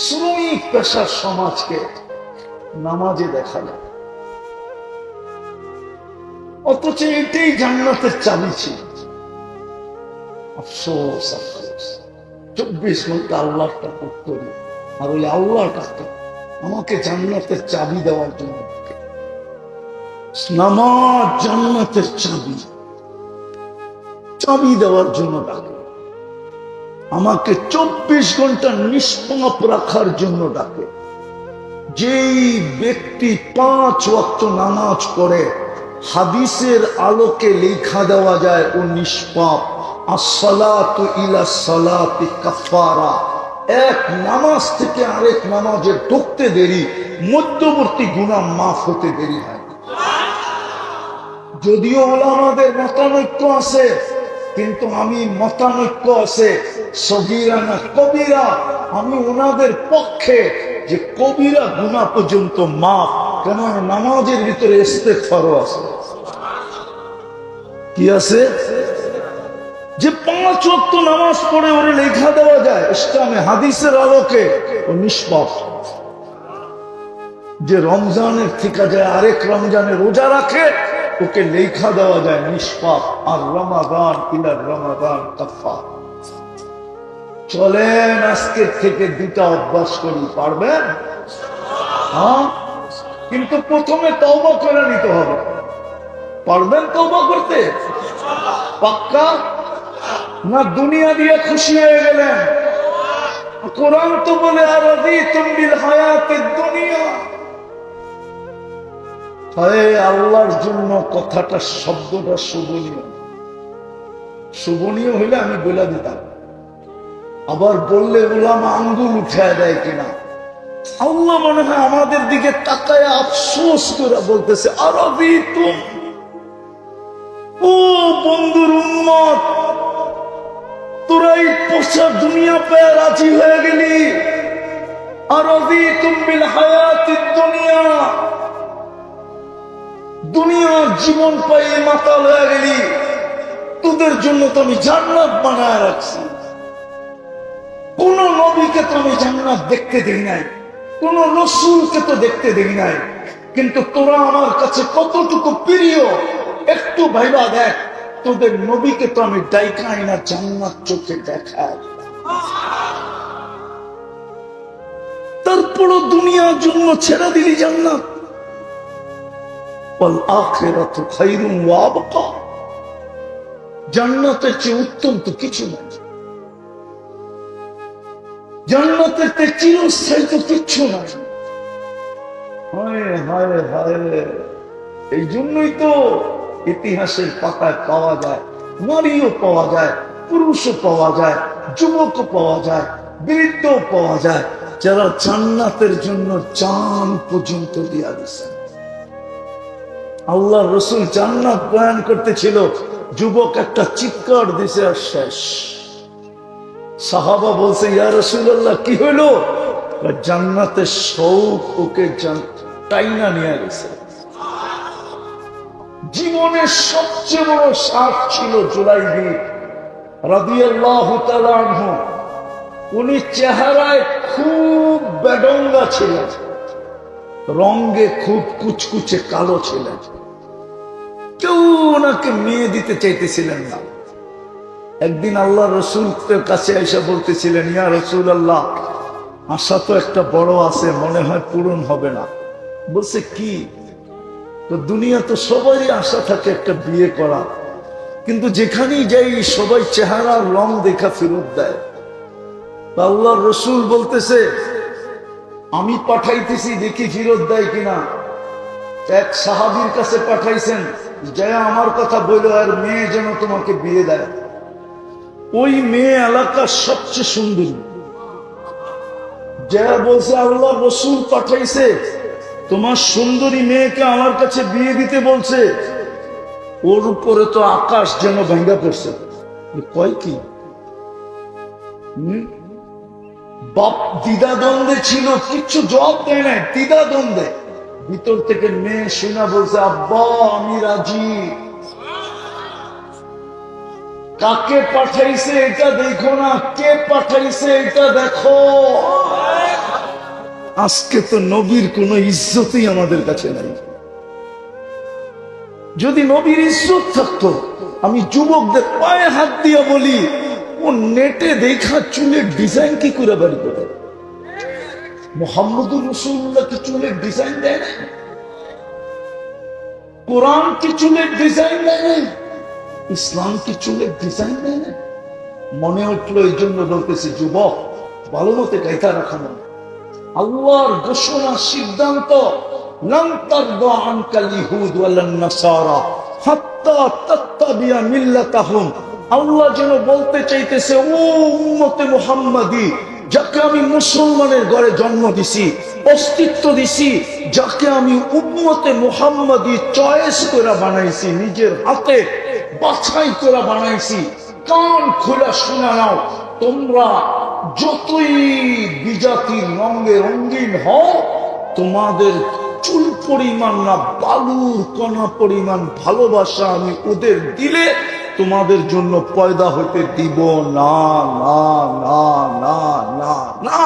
শ্রমিক পেশার সমাজকে নামাজে দেখা যায়। অথচ এটাই জান্নাতের চাবি ছিল। আফসোস আফসোস, 24 ঘন্টা আল্লাহর টাকা করি, আর ওই আল্লাহর টাকা আমাকে জান্নাতের চাবি দেওয়ার জন্য। নামাজ জান্নাতের চাবি, চাবি দেওয়ার জন্য ডাকে আমাকে, 24 ঘন্টা নিষ্পাপ রাখার জন্য ডাকে। যেই ব্যক্তি 5 ওয়াক্ত নামাজ পড়ে, হাদিসের আলোকে লেখা দেওয়া যায় ও নিষ্পাপ। আসসালাতু ইলা সালাতি কাফারা, এক নামাজ থেকে আরেক নামাজে ঢুকতে দেরি, মধ্যবর্তী গুনাহ মাফ হতে দেরি হয়। যদিও ওলামাদের মতানৈক্য আছে, কিন্তু আমি মতানৈক্য আছে সগীরা না কবিরা, আমি ওনাদের পক্ষে যে কবিরা গুনাহ পর্যন্ত মাফ। কেন? নামাজের ভিতরে ইস্তেগফারও আছে। কি আছে? যে 5 ওয়াক্ত নামাজ পড়ে ওরে লেখা দেওয়া যায় ইসলামে হাদিসের আলোকে ও নিষ্পাপ। যে রমজানের থেকে যায় আরেক রমজানে রোজা রাখে, ওকে লেখা দেওয়া যায় নিষ্পাপ। আর রমাদান ইলা রমাদান কাফা। চলেন আজকের থেকে 2টা অভ্যাস করি, পারবেন? হ্যাঁ, কিন্তু প্রথমে তওবা করে নিতে হবে। পারবেন তওবা করতে? পাক্কা না? দুনিয়া দিয়ে খুশি হয়ে গেলেন? কোরআন তো বলে আরাদিতুম বিল হায়াতিদ দুনিয়া। হায় আল্লাহর জন্য কথাটা, শব্দটা শোভনীয়। শোভনীয় হইলে আমি বলে দিতাম, আবার বললে ওলামা আঙ্গুল উঠায় দেয় কিনা। আল্লাহ মনে হয় আমাদের দিকে তাকায় আফসোস করে বলতেছে, আরাদিতুম, ও বন্ধুর উম্মত, তোরা এই পোষা দুনিয়া পেয়ে রাজি হয়ে গেলি। আরাদিতুম বিল হায়াতিদ দুনিয়া, দুনিয়ার জীবন পাইয়ে মাতাল হয়ে গেলি। তোদের জন্য তো আমি জান্নাত বানায় রাখছি। কোন নবীকে তো আমি জান্নাত দেখতে দেই নাই, কোন রাসূলকে তো দেখতে দেই নাই, কিন্তু তোরা আমার কাছে কতটুকু প্রিয় একটু ভাইবা দেখ। তোদের নবীকে তো আমি ডাইকাই না জান্নাত চোখে দেখাই, তারপরও দুনিয়ার জন্য ছেড়ে দিলি জান্নাত। ওয়াল আখিরাতু খায়রুন ওয়া আবকা, জান্নাতের চেয়ে উত্তম তো কিছু নাই, জান্নাতের চেয়ে চিরস্থায়ী তো কিচ্ছু নাই। হায় হায় হায়, এই জন্যই তো ইতিহাসের পাতায় পাওয়া যায়, নারীও পাওয়া যায়, পুরুষও পাওয়া যায়, যুবকও পাওয়া যায়, বৃদ্ধও পাওয়া যায়, যারা জান্নাতের জন্য জান পর্যন্ত দিয়া দিয়েছেন। আল্লাহ রসুল জান্নাত বয়ান করতেছিল, যুবক একটা চিৎকার দিছে আর শেষ। সাহাবা বলছে, ইয়া রাসূলুল্লাহ কি হইলো? জান্নাতের শৌক ওকে টাইনা নিয়ে গেছে। জীবনের সবচেয়ে বড় সাপ ছিল জুলাইবি রাদিয়াল্লাহু তাআলা আনহু। উনি চেহারায় খুব বেডঙ্গা ছিলেন, রঙে খুব কুচকুচে কালো ছিলেন। কেউ ওনাকে মেয়ে দিতে চাইতেছিলেন না। একদিন আল্লাহ রসুলের কাছে এসে বলতেছিলেন, ইয়া রাসূলুল্লাহ, আশা তো একটা বড় আছে, মনে হয় পূরণ হবে না। বলছে কি? তো দুনিয়া তো সবারই আশা থাকে একটা বিয়ে করা, কিন্তু যেখানেই যাই সবাই চেহারা রং দেখা ফেরত দেয়। আল্লাহ রসুল বলতেছে, আমি পাঠাইতেছি, দেখি ফেরত দেয় কিনা। এক সাহাবীর কাছে পাঠাইছেন, যায় আমার কথা বলল, আর মেয়ে যেন তোমাকে বিয়ে দেয়। ওই মেয়ে এলাকার সবচেয়ে সুন্দরী, যারা বলছে আল্লাহ রসুল পাঠাইছে, তোমার সুন্দরী মেয়েকে আমার কাছে বিয়ে দিতে বলছে। ওর উপরে তো আকাশ যেন ভেঙ্গা পড়ছে। কয় কি? বাপ দ্বিধাদ্বন্দ্বে ছিল, কিচ্ছু জবাব দেয় নাই, দ্বিধাদ্বন্দ্বে। ভিতর থেকে মেয়ে শোনা বলছে, আব্বা আমি রাজি। কাকে পাঠাইছে এটা দেখো না, কে পাঠাইছে এটা দেখো। আজকে তো নবীর কোনো ইজ্জতই আমাদের কাছে নাই। যদি নবীর ইজ্জত থাকতো, আমি যুবকদের পায়ে হাত দিয়ে বলি, ও নেটে দেখা চুলের ডিজাইন কি করে বাড়ি করে? মুহাম্মদুর রাসূলুল্লাহ কি চুলের ডিজাইন দেয় না? কোরআন কি চুলের ডিজাইন দেয় না? ইসলাম কি চুলের ডিজাইন দেয় না? মনে উঠলো, এই জন্য বলতেছি, যুবক ভালো মতে গাইতা রাখানো। আল্লাহর ঘোষণা, সিদ্ধান্ত, লান তারদা আনকাল ইহুদ ওয়ালান নাসারা হাত্তা তাত্তাবিয়া মিল্লাতাহুম। আল্লাহ যেন বলতে চাইতেছে, ও উম্মতে মুহাম্মাদি, যাকে আমি মুসলমানের ঘরে জন্ম দিছি, অস্তিত্ব দিছি, যাকে আমি উম্মতে মুহাম্মাদি চয়েস করে বানাইছি, নিজের হাতে বাছাই করে বানাইছি, কান খোলা শোনা নাও। তোমরা যতই বিজাতির রঙে রঙিন হও, তোমাদের চুল পরিমাণ না বালুর কণা পরিমাণ ভালোবাসা আমি ওদের দিলে তোমাদের জন্য পয়দা হতে দিব না, না না না না না।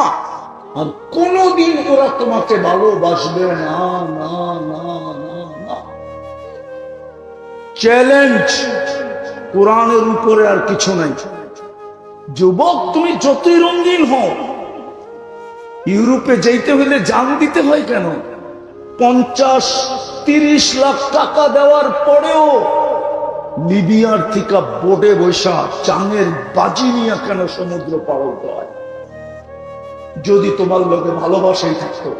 আর কোনদিন ওরা তোমাকে ভালোবাসবে না, না না না না। চ্যালেঞ্জ কোরআনের উপরে, আর কিছু নাই। যুবক তুমি যতই রঙিন হও, ইউরোপে যেতে হলে জান দিতে হয় কেন? 50-30 লাখ টাকা দেওয়ার পরেও লিবিয়ার থেকে বোটে বৈশা চাঙের বাজি নিয়ে কেন সমুদ্র পার হতে হয়? যদি তোমার লোকে ভালোবাসাই থাকতো,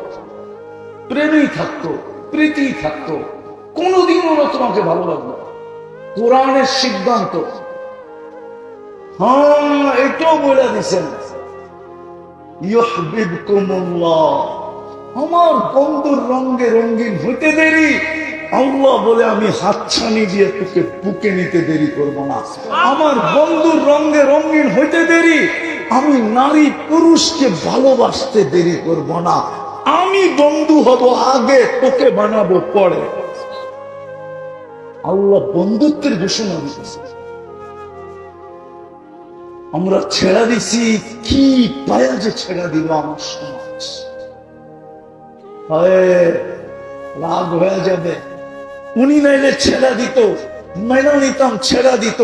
প্রেমেই থাকতো, প্রীতি থাকতো, কোনদিন ওরা তোমাকে ভালো লাগবে। কোরআনের সিদ্ধান্ত, হ্যাঁ এটাও বলে দিছেন, ইউহিব্বুকুমুল্লাহ, আমার বন্ধুর রঙে রঙিন হইতে দেরি। আল্লাহ বলে, আমি হাতছানি দিয়ে তোকে বুকে নিতে দেরি করব না। আমার বন্ধুর রঙে রঙিন হইতে দেরি, আমি নারী পুরুষকে ভালোবাসতে দেরি করব না। আমি বন্ধু হব আগে, তোকে বানাবো পরে। আল্লাহ বন্ধুত্বের ঘোষণা দিয়েছে। আমরা ছেড়া দিছি, কি পায়া যে ছেড়া দিল আমার সমাজ। রাগ হয়ে যাবে, উনি নাইলে ছেড়া দিত, মেনে নিতাম, ছেড়া দিত।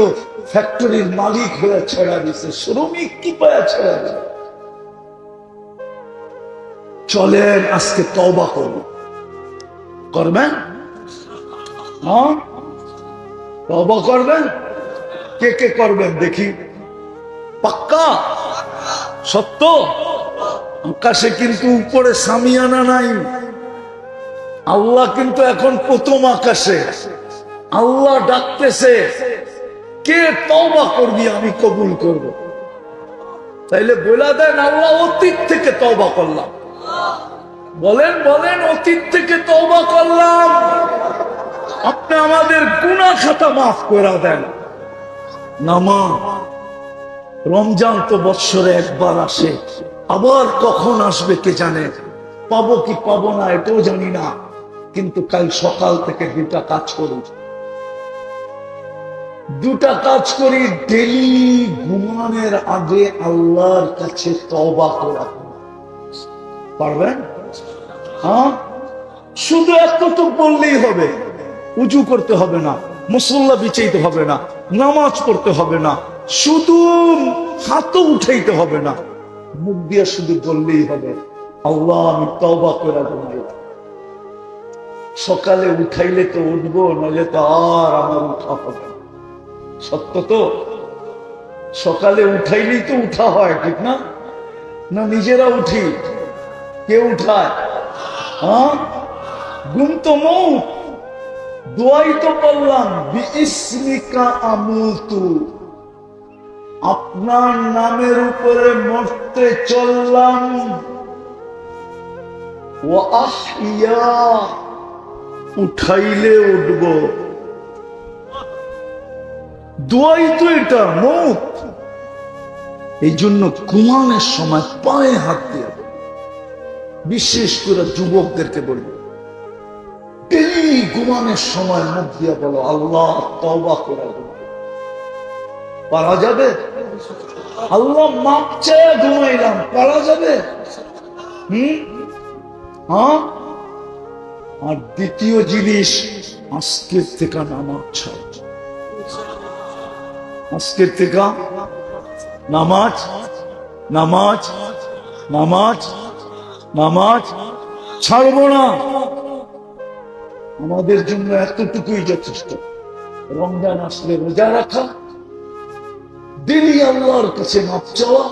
ফ্যাক্টরির মালিক হয়ে ছেড়া দিছে, শ্রমিক কি পায়া ছেড়া দিল। চলেন আজকে তওবা করব, করবেন? হ্যাঁ তওবা করবেন? কে কে করবেন দেখি? পাক্কা সত্য? আকাশে কিন্তু উপরে সামিয়ানা নাই। আল্লাহ কিন্তু এখন প্রথম আকাশে। আল্লাহ ডাকতেছে, কে তওবা করবি আমি কবুল করব। তাইলে বলে দেন, আল্লাহ অতীত থেকে তওবা করলাম। বলেন বলেন, অতীত থেকে তওবা করলাম, আপনি আমাদের গুনাহ খাতা মাফ করে দেন। নামাজ, রমজান তো বৎসরে একবার আসে, আবার কখন আসবে কে জানে। পাবো কি পাবো না এটাও জানি না, কিন্তু কাল সকাল থেকে দুটা কাজ করি, ডেলি ঘুমানোর আগে আল্লাহর কাছে তওবা করা। পারবেন? হ্যাঁ, শুধু এতটুকু বললেই হবে। উজু করতে হবে না, মুসল্লা বিছাইতে হবে না, নামাজ পড়তে হবে না, শুধু হাতও উঠাইতে হবে না, মুখ দিয়ে শুধু বললেই হবে, আল্লাহ আমি তওবা করে ঘুমাইলাম। সকালে উঠাইলে তো উঠবো, নাহলে তো আর আমার উঠা হবে না। সত্য তো? সকালে উঠাইলেই তো উঠা হয়, ঠিক না? না নিজেরা উঠি? কে উঠায়? হ্যাঁ, ঘুম তো মৌত। দোয়াই তো বললাম, বিইসমিকা আমুতু, আপনার নামের উপরে মরতে চললাম। ওয়া আহইয়া, উঠাইলে উঠব। দোয়াই তো এটা, মৌত। এই জন্য ঘুমানোর সময় পায়ে হাত দিয়ে, বিশেষ করে যুবকদেরকে বলবো, ডেলি ঘুমানোর সময় মুখ দিয়ে বলো, আল্লাহ তওবা করে ঘুমাই। পারা যাবে? আল্লাহ মাপ চেয়ে ঘুমাইলাম, পারা যাবে? হ্যাঁ। আর দ্বিতীয় জিনিস, আজকের থেকে নামাজ ছাড়। আজকের থেকে নামাজ, নামাজ, নামাজ, নামাজ ছাড়বো না। আমাদের জন্য এতটুকুই যথেষ্ট। রমজান আসলে রোজা রাখা, ডেলি আল্লাহর কাছে মাপ চাওয়া,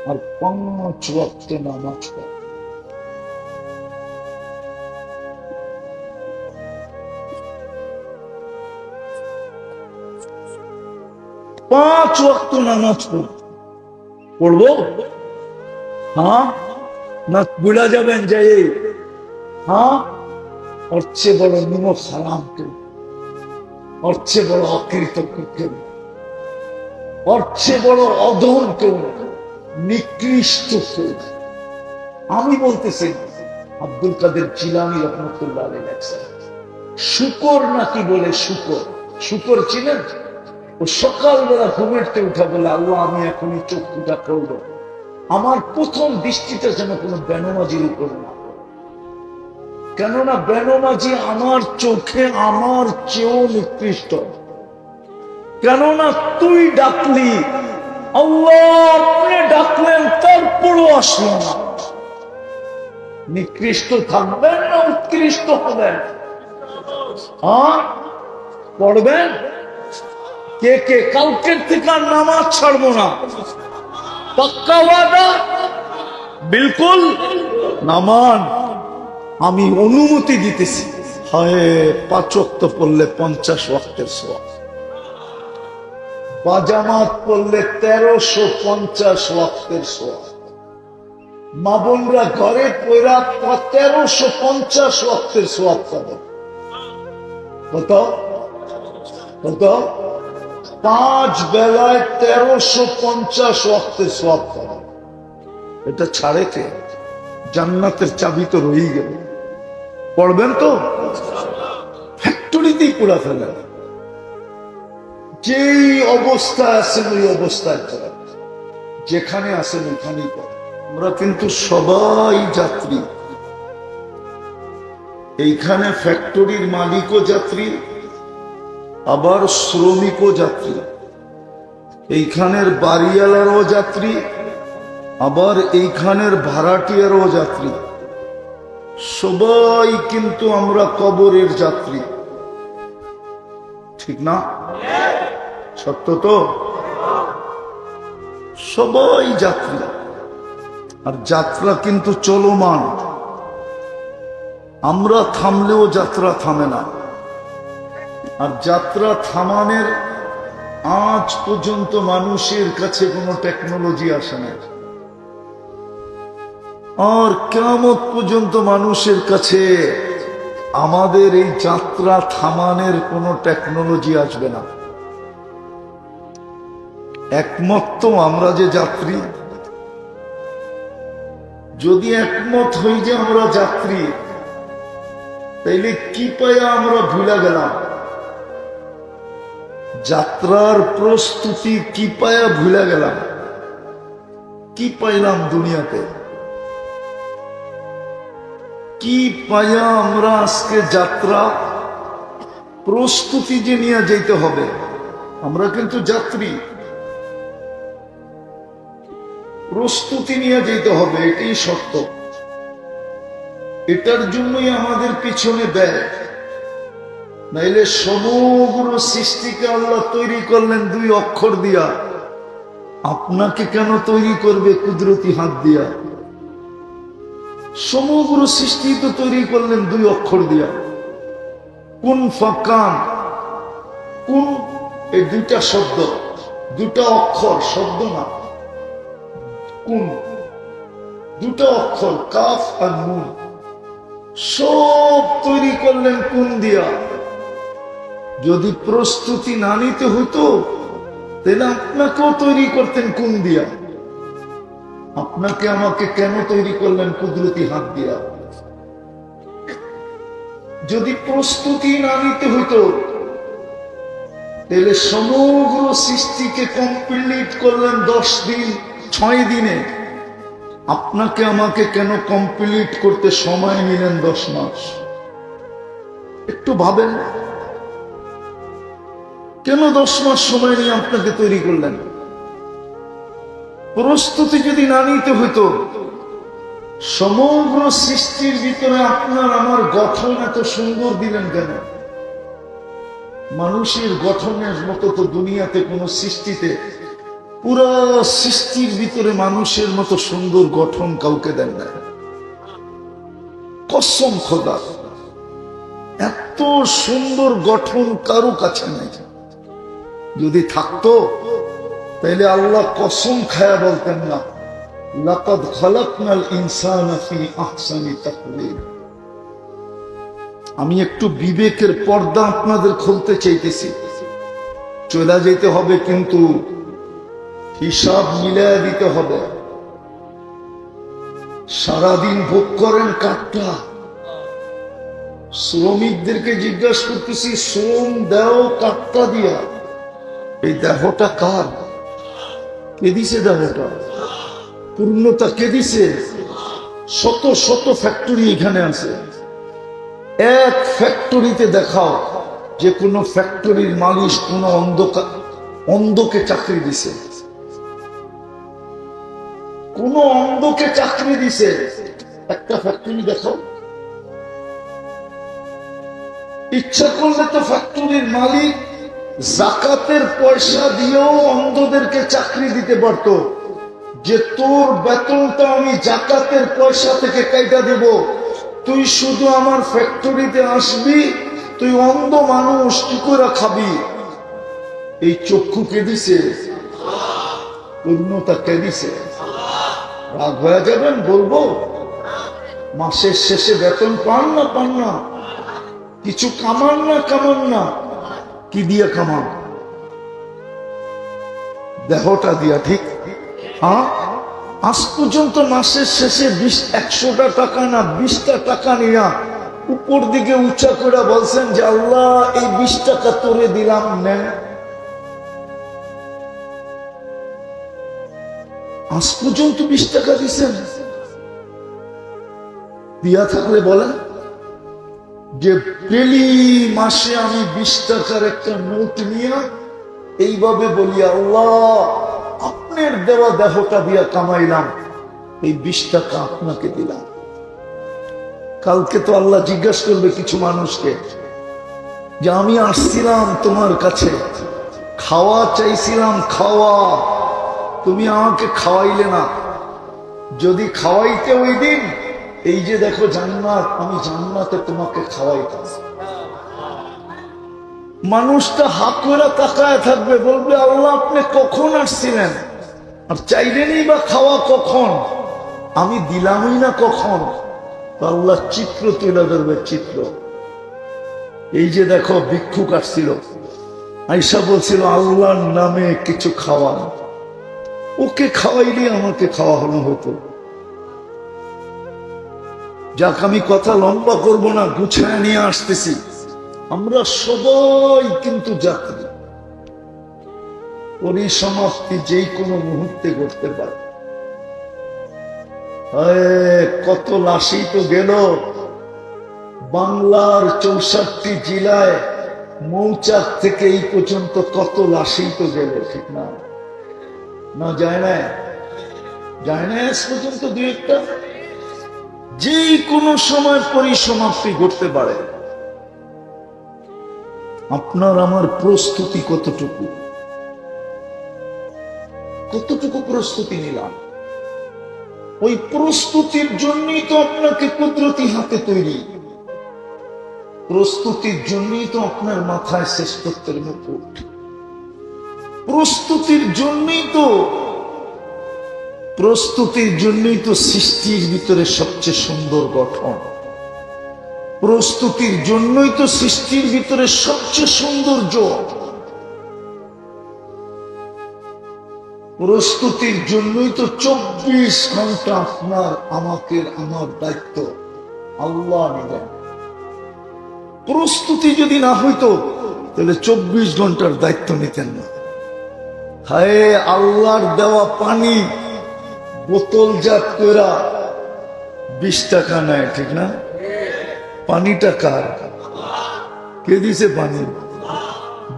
আর 5 ওয়াক্ত নামাজ পড়া। পাঁচ ওয়াক্ত নামাজ পড়বো। হ্যাঁ, না ভুলা যাবেন যে হ্যাঁ, ওর চেয়ে বড় নিমক সালাম কেউ, ওর চেয়ে বড় অকৃতজ্ঞ কেউ, ওর চেয়ে বড় অধম কেউ, নিকৃষ্ট কেউ। আমি বলতেছি, আব্দুল কাদের জিলানী রহমতুল্লাহ আলাইহি লেখছেন, শুকর নাকি বলে শুকর। শুকর ছিলেন? ও সকালবেলা ঘুমেরতে উঠা বলে, আল্লাহ আমি এখনই চক্ষুটা করবো, আমার প্রথম দৃষ্টিটা যেন কোনো বেনমাজির উপর না। কেননা বেনমাজি আমার চোখে আমার চেয়েও নিকৃষ্ট। কেননা তুই ডাকলি, আল্লাহ আপনি ডাকলেন, তারপরও আসলো না। নিকৃষ্ট থাকবেন না উৎকৃষ্ট হবেন? হ্যাঁ, পড়বেন। কে কে কালকের থেকে নামাজ ছাড়বো না? পাক্কা ওয়াদা? বিলকুল। নামান আমি অনুমতি দিতেছি। হায়, 5 ওয়াক্ত পড়লে 50 ওয়াক্তের সওয়াব, বাজামাত পড়লে 1350 ওয়াক্তের সওয়াব, মা বোনরা ঘরে পড়া 1350 ওয়াক্তের সওয়াব পাবে। কত কত? 5 বেলায় 1350 ওয়াক্তের সওয়াব পাবে। এটা ছাড়ে কে? জান্নাতের চাবি তো রয়েই গেল। পড়বেন তো? ফ্যাক্টরিতেই পুরা ফেলেন। যেই অবস্থায় আছেন ওই অবস্থায় করেন, যেখানে আছেন ওইখানেই করেন। আমরা কিন্তু সবাই যাত্রী। এইখানে ফ্যাক্টরির মালিকও যাত্রী, আবার শ্রমিকও যাত্রী। এইখানের বাড়িওয়ালারও যাত্রী, আবার এইখানের ভাড়াটিয়ারও যাত্রী। সবাই কিন্তু আমরা কবরের যাত্রী, ঠিক না? সত্য তো? সবাই যাত্রী, আর যাত্রা কিন্তু চলমান। আমরা থামলেও যাত্রা থামে না। আর যাত্রা থামানোর আজ পর্যন্ত মানুষের কাছে কোনো টেকনোলজি আসে না, আর কিয়ামত পর্যন্ত মানুষের কাছে আমাদের এই যাত্রা থামানোর কোনো টেকনোলজি আসবে না। একমত তো আমরা যে যাত্রী? যদি একমত হই যে আমরা যাত্রী, তাইলে কি পাইয়া আমরা ভুলে গেলাম? যাত্রার প্রস্তুতি কি পায়া ভুলে গেলাম? কি পাইলাম দুনিয়াতে? কি পাইয়া আমরা আজকে যাত্রা প্রস্তুতি যে নিয়ে যেতে হবে? আমরা কিন্তু যাত্রী, প্রস্তুতি নিয়ে যেতে হবে, এটাই সত্য। এটার জন্যই আমাদের পিছনে ব্যয়। নাইলে সমগ্র সৃষ্টিকে আল্লাহ তৈরি করলেন 2 অক্ষর দিয়া, আপনাকে কেন তৈরি করবে কুদরতি হাত দিয়া? সমগ্র সৃষ্টি তো তৈরি করলেন 2 অক্ষর দিয়া। কুন ফাকান, কুন এই 2টা শব্দ, 2টা অক্ষর, শব্দ না। কুন 2টা অক্ষর, কাফ আর নুন। সব তৈরি করলেন কুন দিয়া। যদি প্রস্তুতি না নিতে হইতো, তাহলে আপনাকেও তৈরি করতেন কোন দিয়া? আপনাকে আমাকে কেন তৈরি করলেন কুদরতি হাত দিয়া? যদি প্রস্তুতি না নিতে হইতো, তাহলে সমগ্র সৃষ্টিকে কমপ্লিট করলেন 10 দিন, 6 দিনে। আপনাকে আমাকে কেন কমপ্লিট করতে সময় নিলেন 10 মাস? একটু ভাবেন, কেন 10 মাস সময় নিয়ে আপনাকে তৈরি করলেন? প্রস্তুতি যদি না নিতে হইতো, সমগ্র সৃষ্টির ভিতরে আপনার আমার গঠন এত সুন্দর দিলেন কেন? মানুষের গঠনের মতো তো দুনিয়াতে কোন সৃষ্টিতে, পুরা সৃষ্টির ভিতরে মানুষের মতো সুন্দর গঠন কাউকে দেন না। কসম খোদা, এত সুন্দর গঠন কারো কাছে নাই। যদি থাকতো, তাহলে আল্লাহ কসম খায়া বলতেন না, লাকাদ খালাকনাল ইনসানা ফি আহসানি তাকওয়িম। আমি একটু বিবেকের পর্দা আপনাদের খুলতে চাইতেছি। চলে যেতে হবে, কিন্তু হিসাব মিলায় দিতে হবে। সারাদিন ভোগ করেন কাঠটা। শ্রমিকদেরকে জিজ্ঞাসা করতেছি, শ্রম দাও কাঠটা দিয়া। এই দেহটা কার? কে দিছে দেহটা? পূর্ণতা কে দিছে? শত শত ফ্যাক্টরি এখানে আছে। এক ফ্যাক্টরিতে দেখাও যে কোন ফ্যাক্টরির মালিক কোন অন্ধকে চাকরি দিছে? কোন অন্ধকে চাকরি দিছে? একটা ফ্যাক্টরি দেখাও। ইচ্ছা করলে তো ফ্যাক্টরির মালিক জাকাতের পয়সা দিয়েও অন্ধদেরকে চাকরি দিতে পারত, যে তোর বেতনটা আমি জাকাতের পয়সা থেকে কাইটা দেব, তুই শুধু আমার ফ্যাক্টরিতে আসবি, তুই অন্ধ মানুষ কি করে খাবি? এই চক্ষু কে দিছে? পূর্ণতা কে দিছে? রাগ হয়ে যাবেন বলবো, মাসের শেষে বেতন পান না পান না, কিছু কামান না কামান না, কি দিয়ে কামান? দেহটা দিয়া, ঠিক? হ্যাঁ, আজ পর্যন্ত মাসের শেষে 100টা টাকা না 20টা টাকা নিয়া উপর দিকে উঁচা করে বলছেন যে আল্লাহ এই 20 টাকা তোরে দিলাম, নেন। আজ পর্যন্ত 20 টাকা দিছেন? দিয়া থাকলে বলেন যে ডেলি মাসে আমি 20 টাকার একটা নোট নিয়ে এইভাবে বলি, আল্লাহ আপনার দেওয়া দেহটা দিয়া কামাইলাম, এই 20 টাকা আপনাকে দিলাম। কালকে তো আল্লাহ জিজ্ঞাসা করবে কিছু মানুষকে যে আমি আসছিলাম তোমার কাছে, খাওয়া চাইছিলাম, খাওয়া, তুমি আমাকে খাওয়াইলে না। যদি খাওয়াইতে ওই দিন, এই যে দেখো জান্নাত, আমি জান্নাতে তোমাকে খাওয়াইতাম। মানুষটা হাত করে তাকায় থাকবে, বলবে আল্লাহ আপনি কখন আসছিলেন, আর চাইলেনই বা খাওয়া কখন, আমি দিলামই না কখন। আল্লাহ চিত্র তুলে ধরবে, চিত্র। এই যে দেখো ভিক্ষুক আসছিল, আয়েশা বলছিল আল্লাহর নামে কিছু খাওয়ান, ওকে খাওয়াইলে আমাকে খাওয়ানো হতো। যাক, আমি কথা লম্বা করব না, গুছায় নিয়ে আসতেছি। আমরা সবাই কিন্তু যাত্রী, পরিসমাপ্তি যেই কোনো মুহূর্তে ঘটতে পারে। কত লাশই তো গেল বাংলার 64 জেলায়, মৌচাক থেকে এই পর্যন্ত কত লাশই তো গেল, ঠিক না? না যায় না, যায় না আজ পর্যন্ত দুই একটা। যে কোনো সময় পরিসমাপ্তি ঘটতে পারে। আপনার আমার প্রস্তুতি কতটুকু, কতটুকু প্রস্তুতি নিলাম? ওই প্রস্তুতির জন্যই তো আপনাকে কুদরতি হাতে তৈরি, প্রস্তুতির জন্যই তো আপনার মাথায় শ্রেষ্ঠত্বের মুকুট, প্রস্তুতির জন্যই তো সৃষ্টির ভিতরে সবচেয়ে সুন্দর গঠন, প্রস্তুতির জন্যই তো সৃষ্টির ভিতরে সবচেয়ে সৌন্দর্য, প্রস্তুতির জন্যই তো 24 ঘন্টা আপনার আমার দায়িত্ব আল্লাহ নিলেন। প্রস্তুতি যদি না হইতো তাহলে 24 ঘন্টার দায়িত্ব নিতেন না। হায়, আল্লাহর দেওয়া পানি বোতলজাত করা 20 টাকা নেয়, ঠিক না? পানিটা কার? কে দিছে পানি?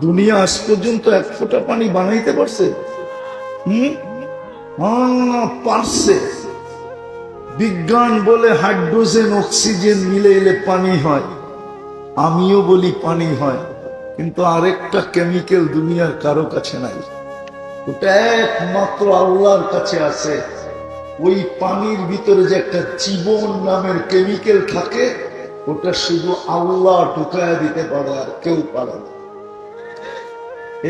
দুনিয়া আজ পর্যন্ত 1 ফোঁটা পানি বানাইতে পারছে? পারছে। বিজ্ঞান বলে হাইড্রোজেন অক্সিজেন মিলে এলে পানি হয়, আমিও বলি পানি হয়, কিন্তু আরেকটা কেমিক্যাল দুনিয়ার কারো কাছে নাই, ওটা একমাত্র আল্লাহর কাছে আছে। ওই পানির ভিতরে যে একটা জীবন নামের কেমিক্যাল থাকে, ওটা শুধু আল্লাহ ঢুকায়া দিতে পারে, আর কেউ পারে না।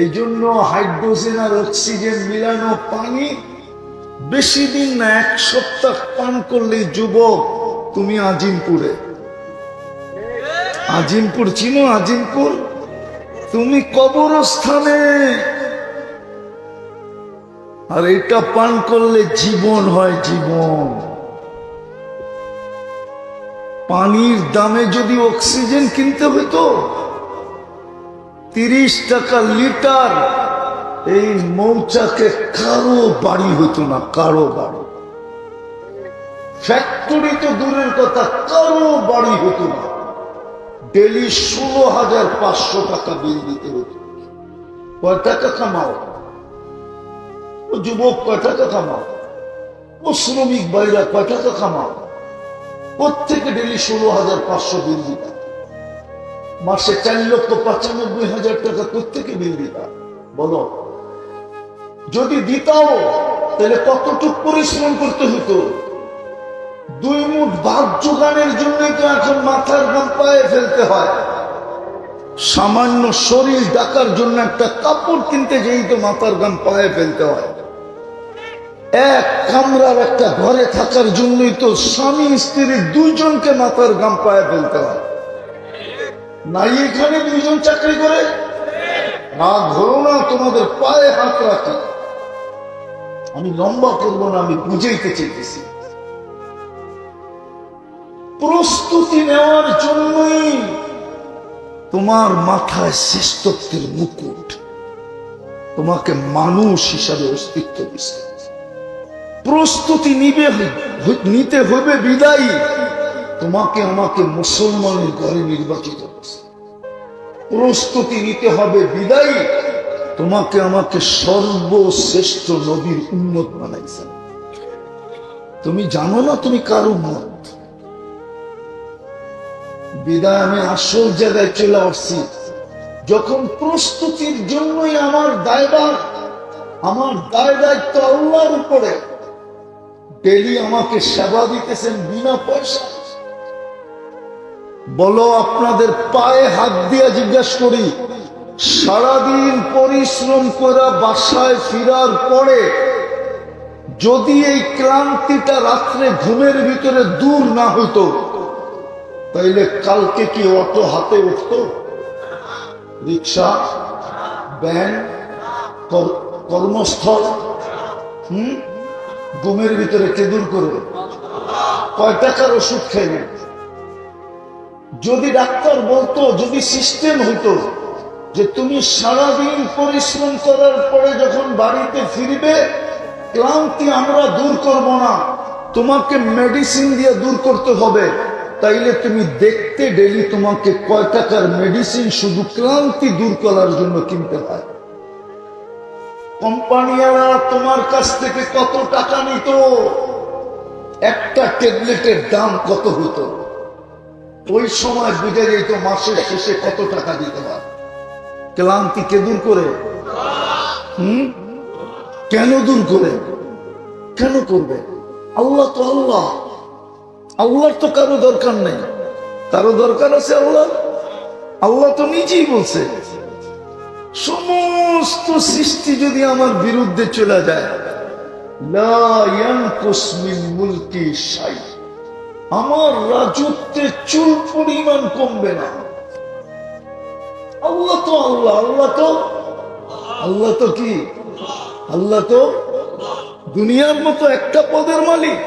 এই জন্য হাইড্রোজেন আর অক্সিজেন মিলানো পানি বেশি দিন না, 1 সপ্তাহ পান করলে যুবক তুমি আজিমপুরে, আজিমপুর চিনো? আজিমপুর তুমি কবরস্থানে, আর এটা পান করলে জীবন হয়, জীবন। পানির দামে যদি অক্সিজেন কিনতে হতো 30 টাকা লিটার, এই মৌচাকে কারো বাড়ি হতো না, কারো বাড়ি। ফ্যাক্টরি তো দূরের কথা, কারো বাড়ি হতো না। ডেলি 16,500 টাকা বিল দিতে হতো। কয় টাকা কামাও? ও যুবক কয় টাকা কামাও? ও শ্রমিক ভাইরা কয় টাকা কামাও? প্রত্যেকে ডেলি 16,500 বিল দিতাম। মাসে 4,95,000 টাকা প্রত্যেকে বিল দিতাম। বলো, যদি দিতাও তাহলে কতটুকু পরিশ্রম করতে হতো? 2 মুঠ ভাত জোগানের জন্যই তো এখন মাথার ঘাম পায়ে ফেলতে হয়। সামান্য শরীর ঢাকার জন্য একটা কাপড় কিনতে যেই তো মাথার ঘাম পায়ে ফেলতে হয়। এক কামরার একটা ঘরে থাকার জন্যই তো স্বামী স্ত্রী 2 জনকে মাথার ঘাম পায়ে ফেলতে হয়। নাই এখানে 2 জন চাকরি করে? না ধরো না, তোমাদের পায়ে হাত রাখি। আমি লম্বা করবো না, আমি বুঝাইতে চাইতেছি। প্রস্তুতি নেওয়ার জন্যই তোমার মাথায় শ্রেষ্ঠত্বের মুকুট, তোমাকে মানুষ হিসাবে অস্তিত্ব দিচ্ছে। প্রস্তুতি নিতে হবে বিদায়ী তোমাকে আমাকে মুসলমানের ঘরে নির্বাচিত করছে। প্রস্তুতি নিতে হবে বিদায়ী তোমাকে আমাকে সর্বশ্রেষ্ঠ নবীর উম্মত বানাইছে। তুমি জানো না তুমি কার উম্মত? বিদায় আমি আসল জায়গায় চলে আসছি। যখন প্রস্তুতির জন্যই আমার দায়ভার, আমার দায় দায়িত্ব আল্লাহর উপরে, ডেলি আমাকে সেবা দিতেছেন বিনা পয়সা। বলো, আপনাদের পায়ে হাত দিয়া জিজ্ঞাসা করি, সারাদিন পরিশ্রম করে বাসায় ফিরার পরে যদি এই ক্লান্তিটা রাত্রে ঘুমের ভিতরে দূর না হইতো, তাইলে কালকে কি অটো হাতে উঠতো? রিক্সা, ভ্যান, কর্মস্থল, ঘুমের ভিতরে কে দূর করবে? কয় টাকার ওষুধ খাইবে? যদি ডাক্তার বলতো, যদি সিস্টেম হইতো যে তুমি সারাদিন পরিশ্রম করার পরে যখন বাড়িতে ফিরবে, ক্লান্তি আমরা দূর করব না, তোমাকে মেডিসিন দিয়ে দূর করতে হবে, তাইলে তুমি দেখতে ডেলি তোমাকে কয় টাকার মেডিসিন শুধু ক্লান্তি দূর করার জন্য কিনতে হয়। কোম্পানিয়ারা তোমার কাছ থেকে কত টাকা নিত, একটা ট্যাবলেটের দাম কত হতো, ওই সময় বুঝে যেত মাসের শেষে কত টাকা দিতে হয়। ক্লান্তি কে দূর করে? কেন দূর করে? কেন করবে? আল্লাহ তো আল্লাহ, আল্লাহর তো কারো দরকার নেই। কারো দরকার আছে আল্লাহ? আল্লাহ তো নিজেই বলছে, সমস্ত সৃষ্টি যদি আমার বিরুদ্ধে চলে যায়, লা ইয়ানকুস মিন মুলকি শাই, আমার রাজত্বে চুল পরিমাণ কমবে না। আল্লাহ তো আল্লাহ, আল্লাহ তো কি? আল্লাহ তো দুনিয়ার মতো একটা পদের মালিক।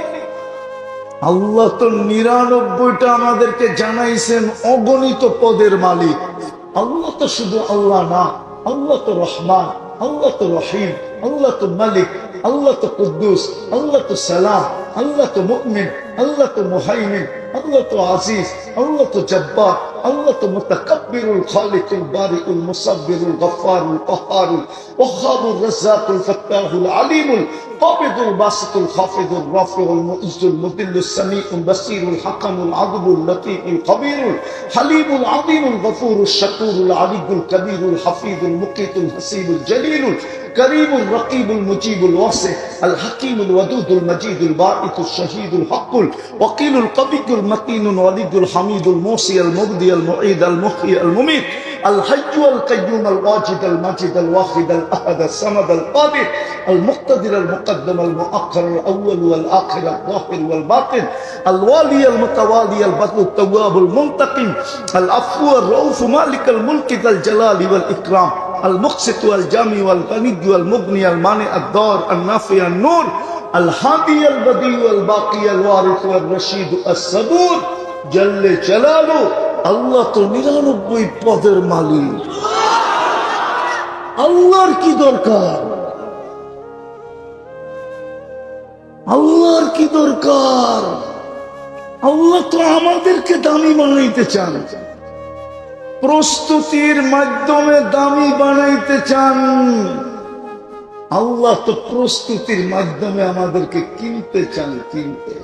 আল্লাহ তো ৯৯টা আমাদেরকে জানাইছেন অগণিত পদের মালিক। আল্লাহ তো শুধু আল্লাহ না, আল্লাহ তো রহমান, আল্লাহ তো রহিম, আল্লাহ তো মালিক, আল্লাহ তো কুদ্দুস, আল্লাহ তো সালাম, আল্লাহ তো মুমিন, আল্লাহ তো মুহাইমিন, আল্লাহ তো আজিজ, আল্লাহ তো জব্বার, আল্লাহ তো মুতাকাব্বিরুল খালিকুল বারিকুল মুসাব্বিরুল গফফারুল কহ্হারুল ওয়াহ্হাবুর রাজ্জাকুল ফাত্তাহুল আলিমুল কাবিদুল বাসিতুল খাফিদুর রাফিউল মুইজ্জুল মুদিল্লুস সামিউল বাসীরুল হাকামুল আদলুল লতীফুল খবীরুল হালিমুল আযীমুল গফুরুশ শাকুরুল আলিয়ুল কবীরুল হাফিজুল মুকিতুল হাসিবুল জলিলুল كريم الرقيب المجيب الواسع الحكيم الودود المجيد الباعث الشهيد الحق الوكيل القوي المتين الولي الحميد الموصي المبدي المعيد المحيي المميت الحي القيوم الواجد المجيد الواحد الاحد الصمد القادر المقتدر المقدم المؤخر الاول والاخر الظاهر والباطن الوالي المتوالي البر التواب المنتقم العفو الرؤوف مالك الملك ذا الجلال والاكرام المقسط والجامع والغني والمغني المانع الضار النافع النور الهادي البديع الباقي الوارث والرشيد الصبور جل جلاله। আল্লাহ তো ৯৯ পদের মালিক। আল্লাহর কি দরকার? আল্লাহর কি দরকার? আল্লাহ তো আমাদেরকে দামি বানাইতে চান, প্রস্তুতির মাধ্যমে দামি বানাইতে চান। আল্লাহ তো প্রস্তুতির মাধ্যমে আমাদেরকে কিনতে চান, কিনতে।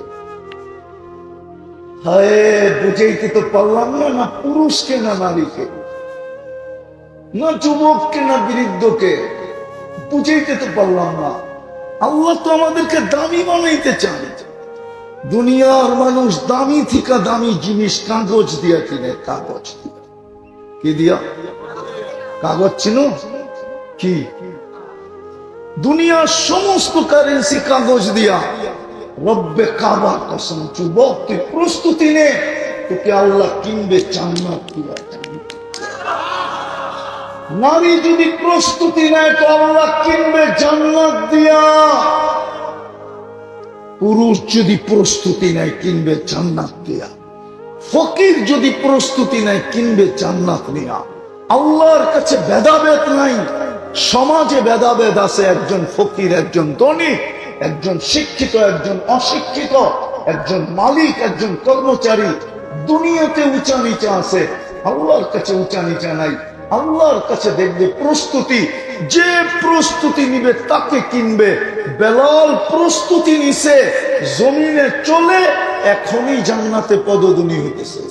হায়, বুঝাইতে তো পারলাম না, না পুরুষকে না নারীকে, না যুবককে না বৃদ্ধকে, বুঝাইতে তো পারলাম না। আল্লাহ তো আমাদেরকে দামি বানাইতে চান। দুনিয়ার মানুষ দামি থেকে দামি জিনিস কাগজ দিয়া কিনে, কাগজ দিয়া। কি দিয়া? কাগজ চিনো কি? দুনিয়ার সমস্ত কারেন্সি কাগজ দিয়া। রব্বে কাবা কসম, যুবক তুই প্রস্তুতি নে, তোকে আল্লাহ কিনবে জান্নাত দিয়া। নারী যদি প্রস্তুতি নেয় তো আল্লাহ কিনবে জান্নাত দিয়া। পুরুষ যদি প্রস্তুতি নেয় কিনবে জান্নাত দিয়া। ফকির যদি প্রস্তুতি নেয় কিনবে জান্নাত নিয়া। আল্লাহর কাছে ভেদাভেদ নাই। সমাজে ভেদাভেদ আছে, একজন ফকির, একজন ধনী, একজন শিক্ষিত, একজন অশিক্ষিত, একজন মালিক, একজন কর্মচারী। দুনিয়াতে উঁচা নিচা আছে, আল্লাহর কাছে উঁচা নিচা নাই। আল্লাহর কাছে দেখবে প্রস্তুতি, যে প্রস্তুতি নিবে তাকে কিনবে। বেলাল প্রস্তুতি নিছে, জমিনে চলে এখনই জান্নাতে পদধূলি হইতেছে।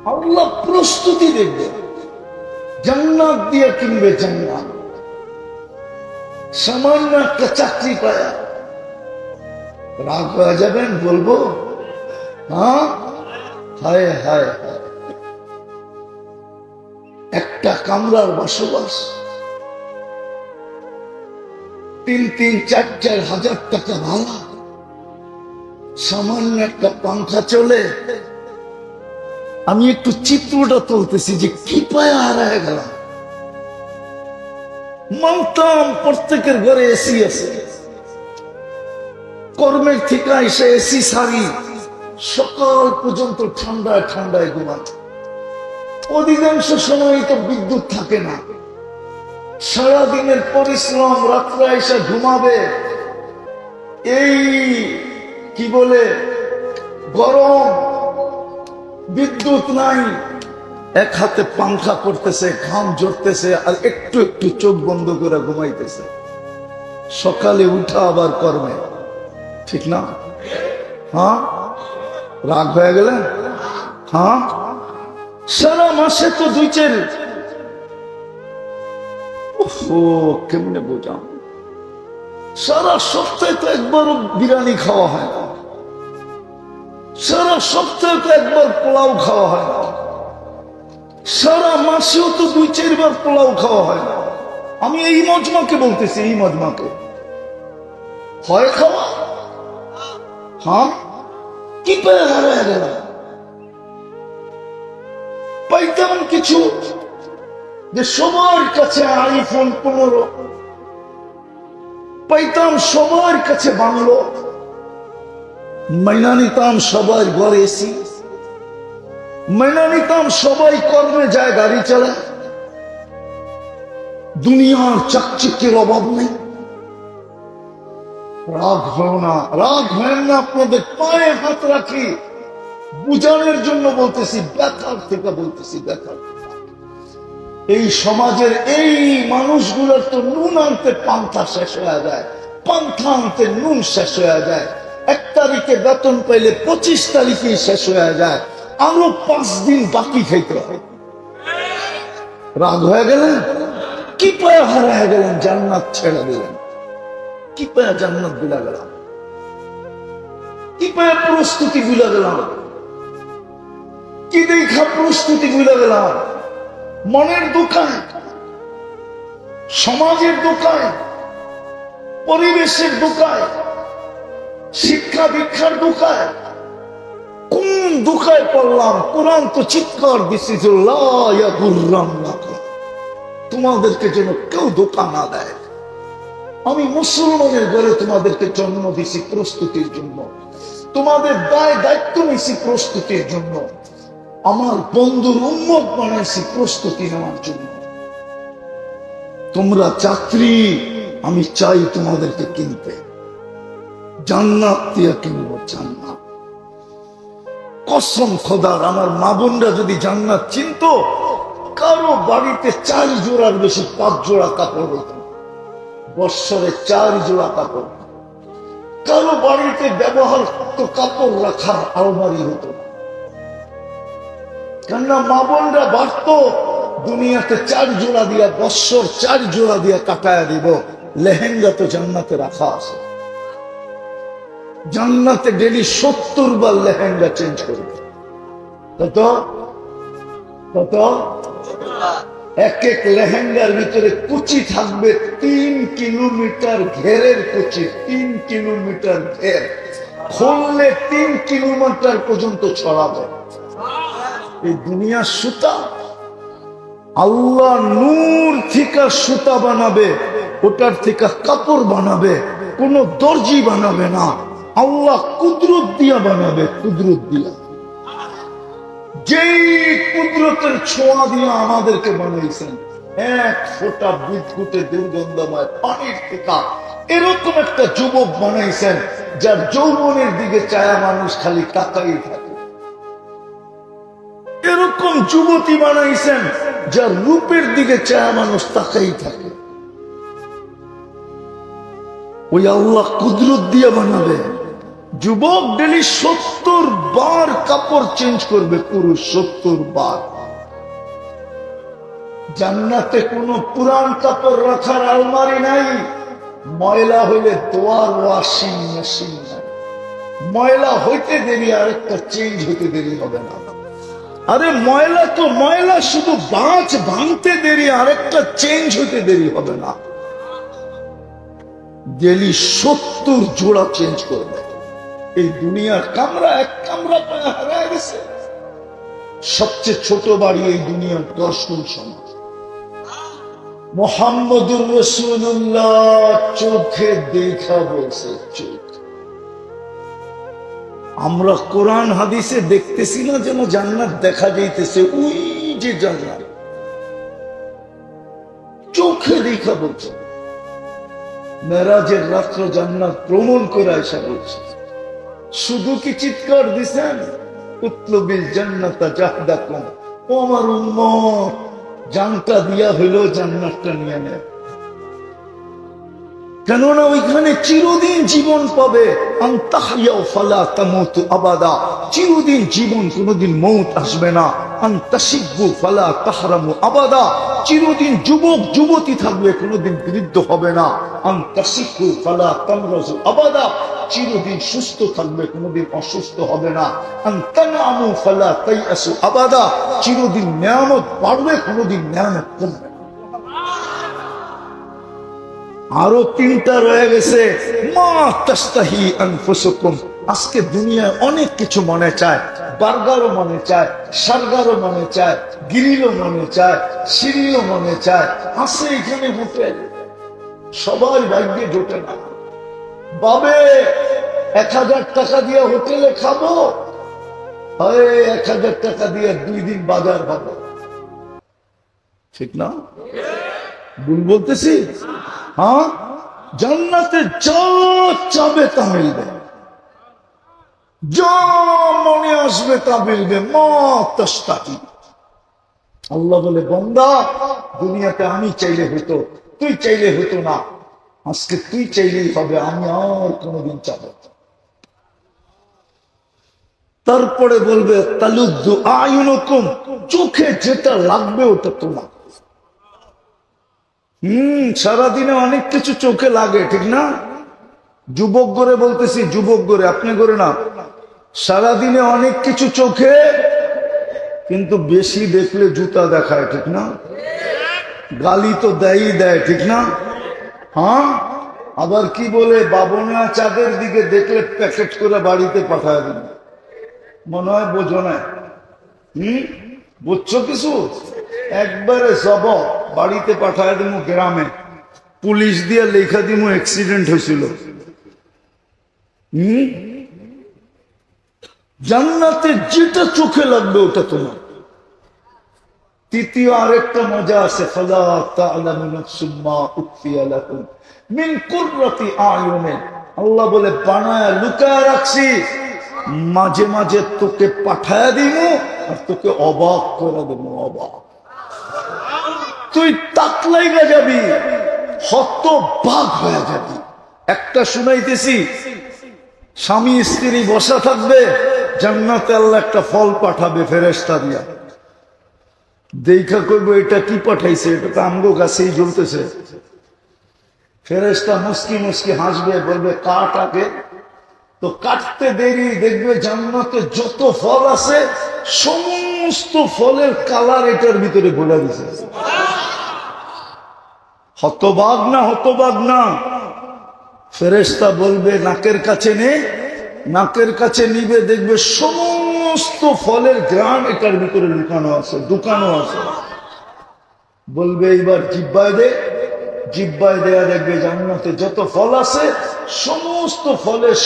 আল্লাহ প্রস্তুতি দেখবে, জান্নাত দিয়ে কিনবে জান্নাত। সামান্য একটা চাকরি পায়া রাগ হয়ে যাবেন? বলবো হ্যাঁ, হায় হায় হায়, একটা কামরার বসবাস, 3-4 হাজার টাকা ভাড়া, সামান্য একটা পাংখা চলে। আমি একটু চিত্রটা তুলতেছি যে কি পায়ে হারায় গেলাম। মানতাম প্রত্যেকের ঘরে এসি আছে, কর্মের থেকে এসে এসি সারি, সকাল পর্যন্ত ঠান্ডায় ঠান্ডায় ঘুমান। অধিকাংশ সময় তো বিদ্যুৎ থাকে না, সারাদিনের পরিশ্রম, রাত্রে এসে ঘুমাবে। এই কি বলে গরম, বিদ্যুৎ নাই, এক হাতে পাংখা করতেছে, ঘাম ঝরতেছে, আর একটু একটু চোখ বন্ধ করে ঘুমাইতেছে। সকালে উঠা আবার কর্মে, ঠিক না? হ্যাঁ, রাগ হয়ে গেলেন? হ্যাঁ, সারা মাসে তো 2-4, ও কেমনে বোঝাম, সারা সপ্তাহে তো একবারও বিরিয়ানি খাওয়া হয় না, সারা সপ্তাহে তো একবার পোলাও খাওয়া হয় না, সারা মাসেও তো 2-4 বার পোলাও খাওয়া হয় না। আমি এই মজমাকে বলতেছি, এই মজমাকে হয় খাওয়া। হ্যাঁ, কি পেয়ে হারায় গেল? পাইতাম কিছু যে সবার কাছে আইফোন 15, পাইতাম সবার কাছে বাংলো, মাইনা নিতাম সবার ঘরে এসি, মাইনা নিতাম সবাই কর্মে যায়, গাড়ি চালায়, দুনিয়ার চাকচিক্যের অভাব নেই। রাগ হয় না, রাগ হয় না, আপনাদের পায়ে হাত রাখি, বুঝানোর জন্য বলতেছি, ব্যথার থেকে বলতেছি, ব্যথার। এই সমাজের এই মানুষগুলোর তো নুন আনতে পান্থা শেষ হয়ে যায়, পান্থা আনতে নুন শেষ হয়ে যায়। 1 তারিখে বেতন পাইলে 25 তারিখেই শেষ হয়ে যায়, আরো 5 দিন বাকি খাইতে হয়। রাগ হয়ে গেলেন? কি পায়ে হারায় গেলেন? জান্নাত ছেড়ে দিলেন। কি পায়ে জান্নাত ভুলা গেলাম? কি পায়ে প্রস্তুতি ভুলা গেলাম? কি দেখা প্রস্তুতি ভুলা গেলাম? মনের দোকান, সমাজের দোকান, পরিবেশের দোকান, শিক্ষা দীক্ষার দোকান, কোন দোকায় পড়লাম? কোরআন তো চিৎকার দিচ্ছি, তোমাদেরকে যেন কেউ ধোঁকা না দেয়। আমি মুসলমানের ঘরে তোমাদেরকে জন্ম দিছি প্রস্তুতির জন্য, তোমাদের দায় দায়িত্ব নিছি প্রস্তুতির জন্য, আমার বন্ধুর উম্মত বানাইছি প্রস্তুতি নেওয়ার জন্য। তোমরা চাকরি, আমি চাই তোমাদেরকে কিনতে, জান্নাত দিয়ে কিনবো, জান্নাত। কসম খোদার, আমার মা বোনরা যদি জান্নাত চিনতো, কারো বাড়িতে 4 জোড়ার বেশি 5 জোড়া কাপড় হতো, বৎসরে 4 জোড়া কাপড়। কারো বাড়িতে ব্যবহার কাপড় রাখার আলমারি হতো না, কেননা মা বোনরা বাড়ত, দুনিয়াতে 4 জোড়া দিয়া, বৎসর 4 জোড়া দিয়া কাটায় দিব। লেহেঙ্গা তো জান্নাতে রাখা আছে, জান্নাতে ডেলি 70 বার লেহেঙ্গা চেঞ্জ করবে। কত কত? এক এক লেহেঙ্গার ভিতরে কুচি থাকবে 3 কিলোমিটার ঘেরের কুচি, 3 কিলোমিটার ঘের, খুললে 3 কিলোমিটার পর্যন্ত ছড়াবে। এই দুনিয়ার সুতা, আল্লাহ নূর থেকে সুতা বানাবে, ওটার থেকে কাপড় বানাবে, কোন দর্জি বানাবে না, আল্লাহ কুদরত দিয়া বানাবে, কুদরত দিয়া। যেই কুদরতের ছোঁয়া দিয়ে আমাদেরকে বানাইছেন, 1 ফোঁটা বিদ্যুতে দুর্গন্ধময় পানির থেকে এরকম একটা যুবক বানাইছেন, যার যৌবনের দিকে চায়া মানুষ খালি তাকাই থাকে। এরকম যুবতী বানাইছেন, যার রূপের দিকে চায়া মানুষ তাকাই থাকে। ওই আল্লাহ কুদরত দিয়ে বানাবে, যুবক ডেলি 70 বার কাপড় চেঞ্জ করবে, পুরুষ 70 বার। জান্নাতে কোনো পুরান কাপড় রাখার আলমারি নাই, ময়লা হইলে দোয়ার ওয়াশিং মেশিন নাই। ময়লা হইতে দেরি, আরেকটা চেঞ্জ হইতে দেরি হবে না। আরে ময়লা তো ময়লা, শুধু বাঁচ ভাঙতে দেরি, আরেকটা চেঞ্জ হইতে দেরি হবে না। ডেলি 70 জোড়া চেঞ্জ করবে। এই দুনিয়ার কামরা, এক কামরা পায়ে হারায় গেছে। সবচেয়ে ছোট বাড়ি এই দুনিয়ার 10 গুণ সমান। মুহাম্মদুর রাসূলুল্লাহ চোখে দেখা বলছে, চোখ। আমরা কোরআন হাদিসে দেখতেছি না যেন জান্নাত দেখা যাইতেছে, ওই যে জান্নাত চোখে দেখা বলছে। মেরাজের রাত্র জান্নাত ভ্রমণ করে আসা বলছে। শুধু কি চিৎকার দিছেন, উতলুবিল জান্নাতা জাহদাকুম, ও আমার উম্মত, জানটা দিয়া হইলো জান্নাতটা নিয়ে নেয়। কেননা ওইখানে চিরদিন জীবন পাবে। আনতাহইয়া ফালা তামুতু আবাদা, চিরদিন জীবন, কোনোদিন মৌত আসবে না। আনতাশিব্বু ফালা তাহরামু আবাদা, চিরদিন যুবক যুবতী থাকবে, কোনোদিন বৃদ্ধ হবে না। আনতাশিব্বু ফালা তামরাজু আবাদা, চিরদিন সুস্থ থাকবে, কোনোদিন অসুস্থ হবে না। আনতানামু ফালা তাইয়াসু আবাদা, চিরদিন নিয়ামত বাড়বে, কোনোদিন নিয়ামত কমবে না। আরো 3টা রয়ে গেছে। মা তাস্তাহি আনফুসুকুম, আজকে দুনিয়ায় অনেক কিছু মনে চায়, বার্গারও মনে চায়, সার্গারও মনে চায়, গ্রিলও মনে চায়, সিঁড়িও মনে চায়, আছে এখানে হোটেল, সবার ভাগ্যে জোটে না। বাবে 1000 টাকা দিয়ে হোটেলে খাবো, 1000 টাকা দিয়ে 2 দিন বাজার খাবো, ঠিক না? ভুল বলতেছি? হ্যাঁ, জান্নাতে যা চাবে তা মিলবে, যা মনে আসবে তা মিলবে। মা তাস্তাহি, আল্লাহ বলে, বান্দা, দুনিয়াতে আমি চাইলে হতো, তুই চাইলে হতো না, আজকে তুই চাইলেই হবে, আমি আর কোনোদিন চাবো। তারপরে বলবে তালুদ্দু আয়ুনুকুম, চোখে যেটা লাগবে ওটা তোমার। সারাদিনে অনেক কিছু চোখে লাগে, ঠিক না? যুবক গড়ে বলতেছি, যুবক গড়ে, আপনি গড়ে না। সারাদিনে অনেক কিছু চোখে, কিন্তু বেশি দেখলে জুতা দেখায়, ঠিক না? গালি তো দেয়ই দেয়, ঠিক না? হ্যাঁ, আবার কি বলে, বাবনা চাঁদের দিকে দেখলে প্যাকেট করে বাড়িতে পাঠায় দিন। মনে হয় বোঝো না। বুঝছো কিছু? একবারে সব বাড়িতে পাঠায় দিমু, গ্রামে পুলিশ দিয়ে লেখা দিমু অ্যাক্সিডেন্ট হয়েছিল। জান্নাতে যেটা চোখে লাগবে ওটা তোমার। তৃতীয় আরেকটা মজা আছে, ফালা তা'লামু নাফসুম মা উখফিয়া লাহুম মিন কুররাতি আয়ুনিন, আল্লাহ বলে বানায়া লুকায় রাখছি, মাঝে মাঝে তোকে পাঠায় দিমু আর তোকে অবাক করে দেবো। অবাক, তুই তাকলাই যাবি, হতবাক হয়ে যাবি। একটা শুনাইতেছি, স্বামী স্ত্রী বসা থাকবে, জান্নাতে আল্লাহ একটা ফল পাঠাবে ফেরেশতা দিয়া। দেখা কইব এটা কি পাঠাইছে, এটা তো আমগো গাছেই জ্বলতেছে। ফেরেশতা মুস্কি মুস্কি হাসবে, বলবে কাট আগে। তো কাটতে দেরি, দেখবে জান্নাতে যত ফল আছে সমস্ত ফলের কালার এটার ভিতরে বলে দিছে। হতবাক না, হতবাক না। ফেরেশতা বলবে নাকের কাছে নে, নাকের কাছে নিবে, দেখবে সমস্ত ফলের ঘ্রাণ এটার ভিতরে লুকানো আছে, ঢুকানো আছে। বলবে এবার জিহ্বায় দে, জিহ্বায় দেয়া, দেখবে জান্নাতে যত ফল আছে সমস্ত ফলের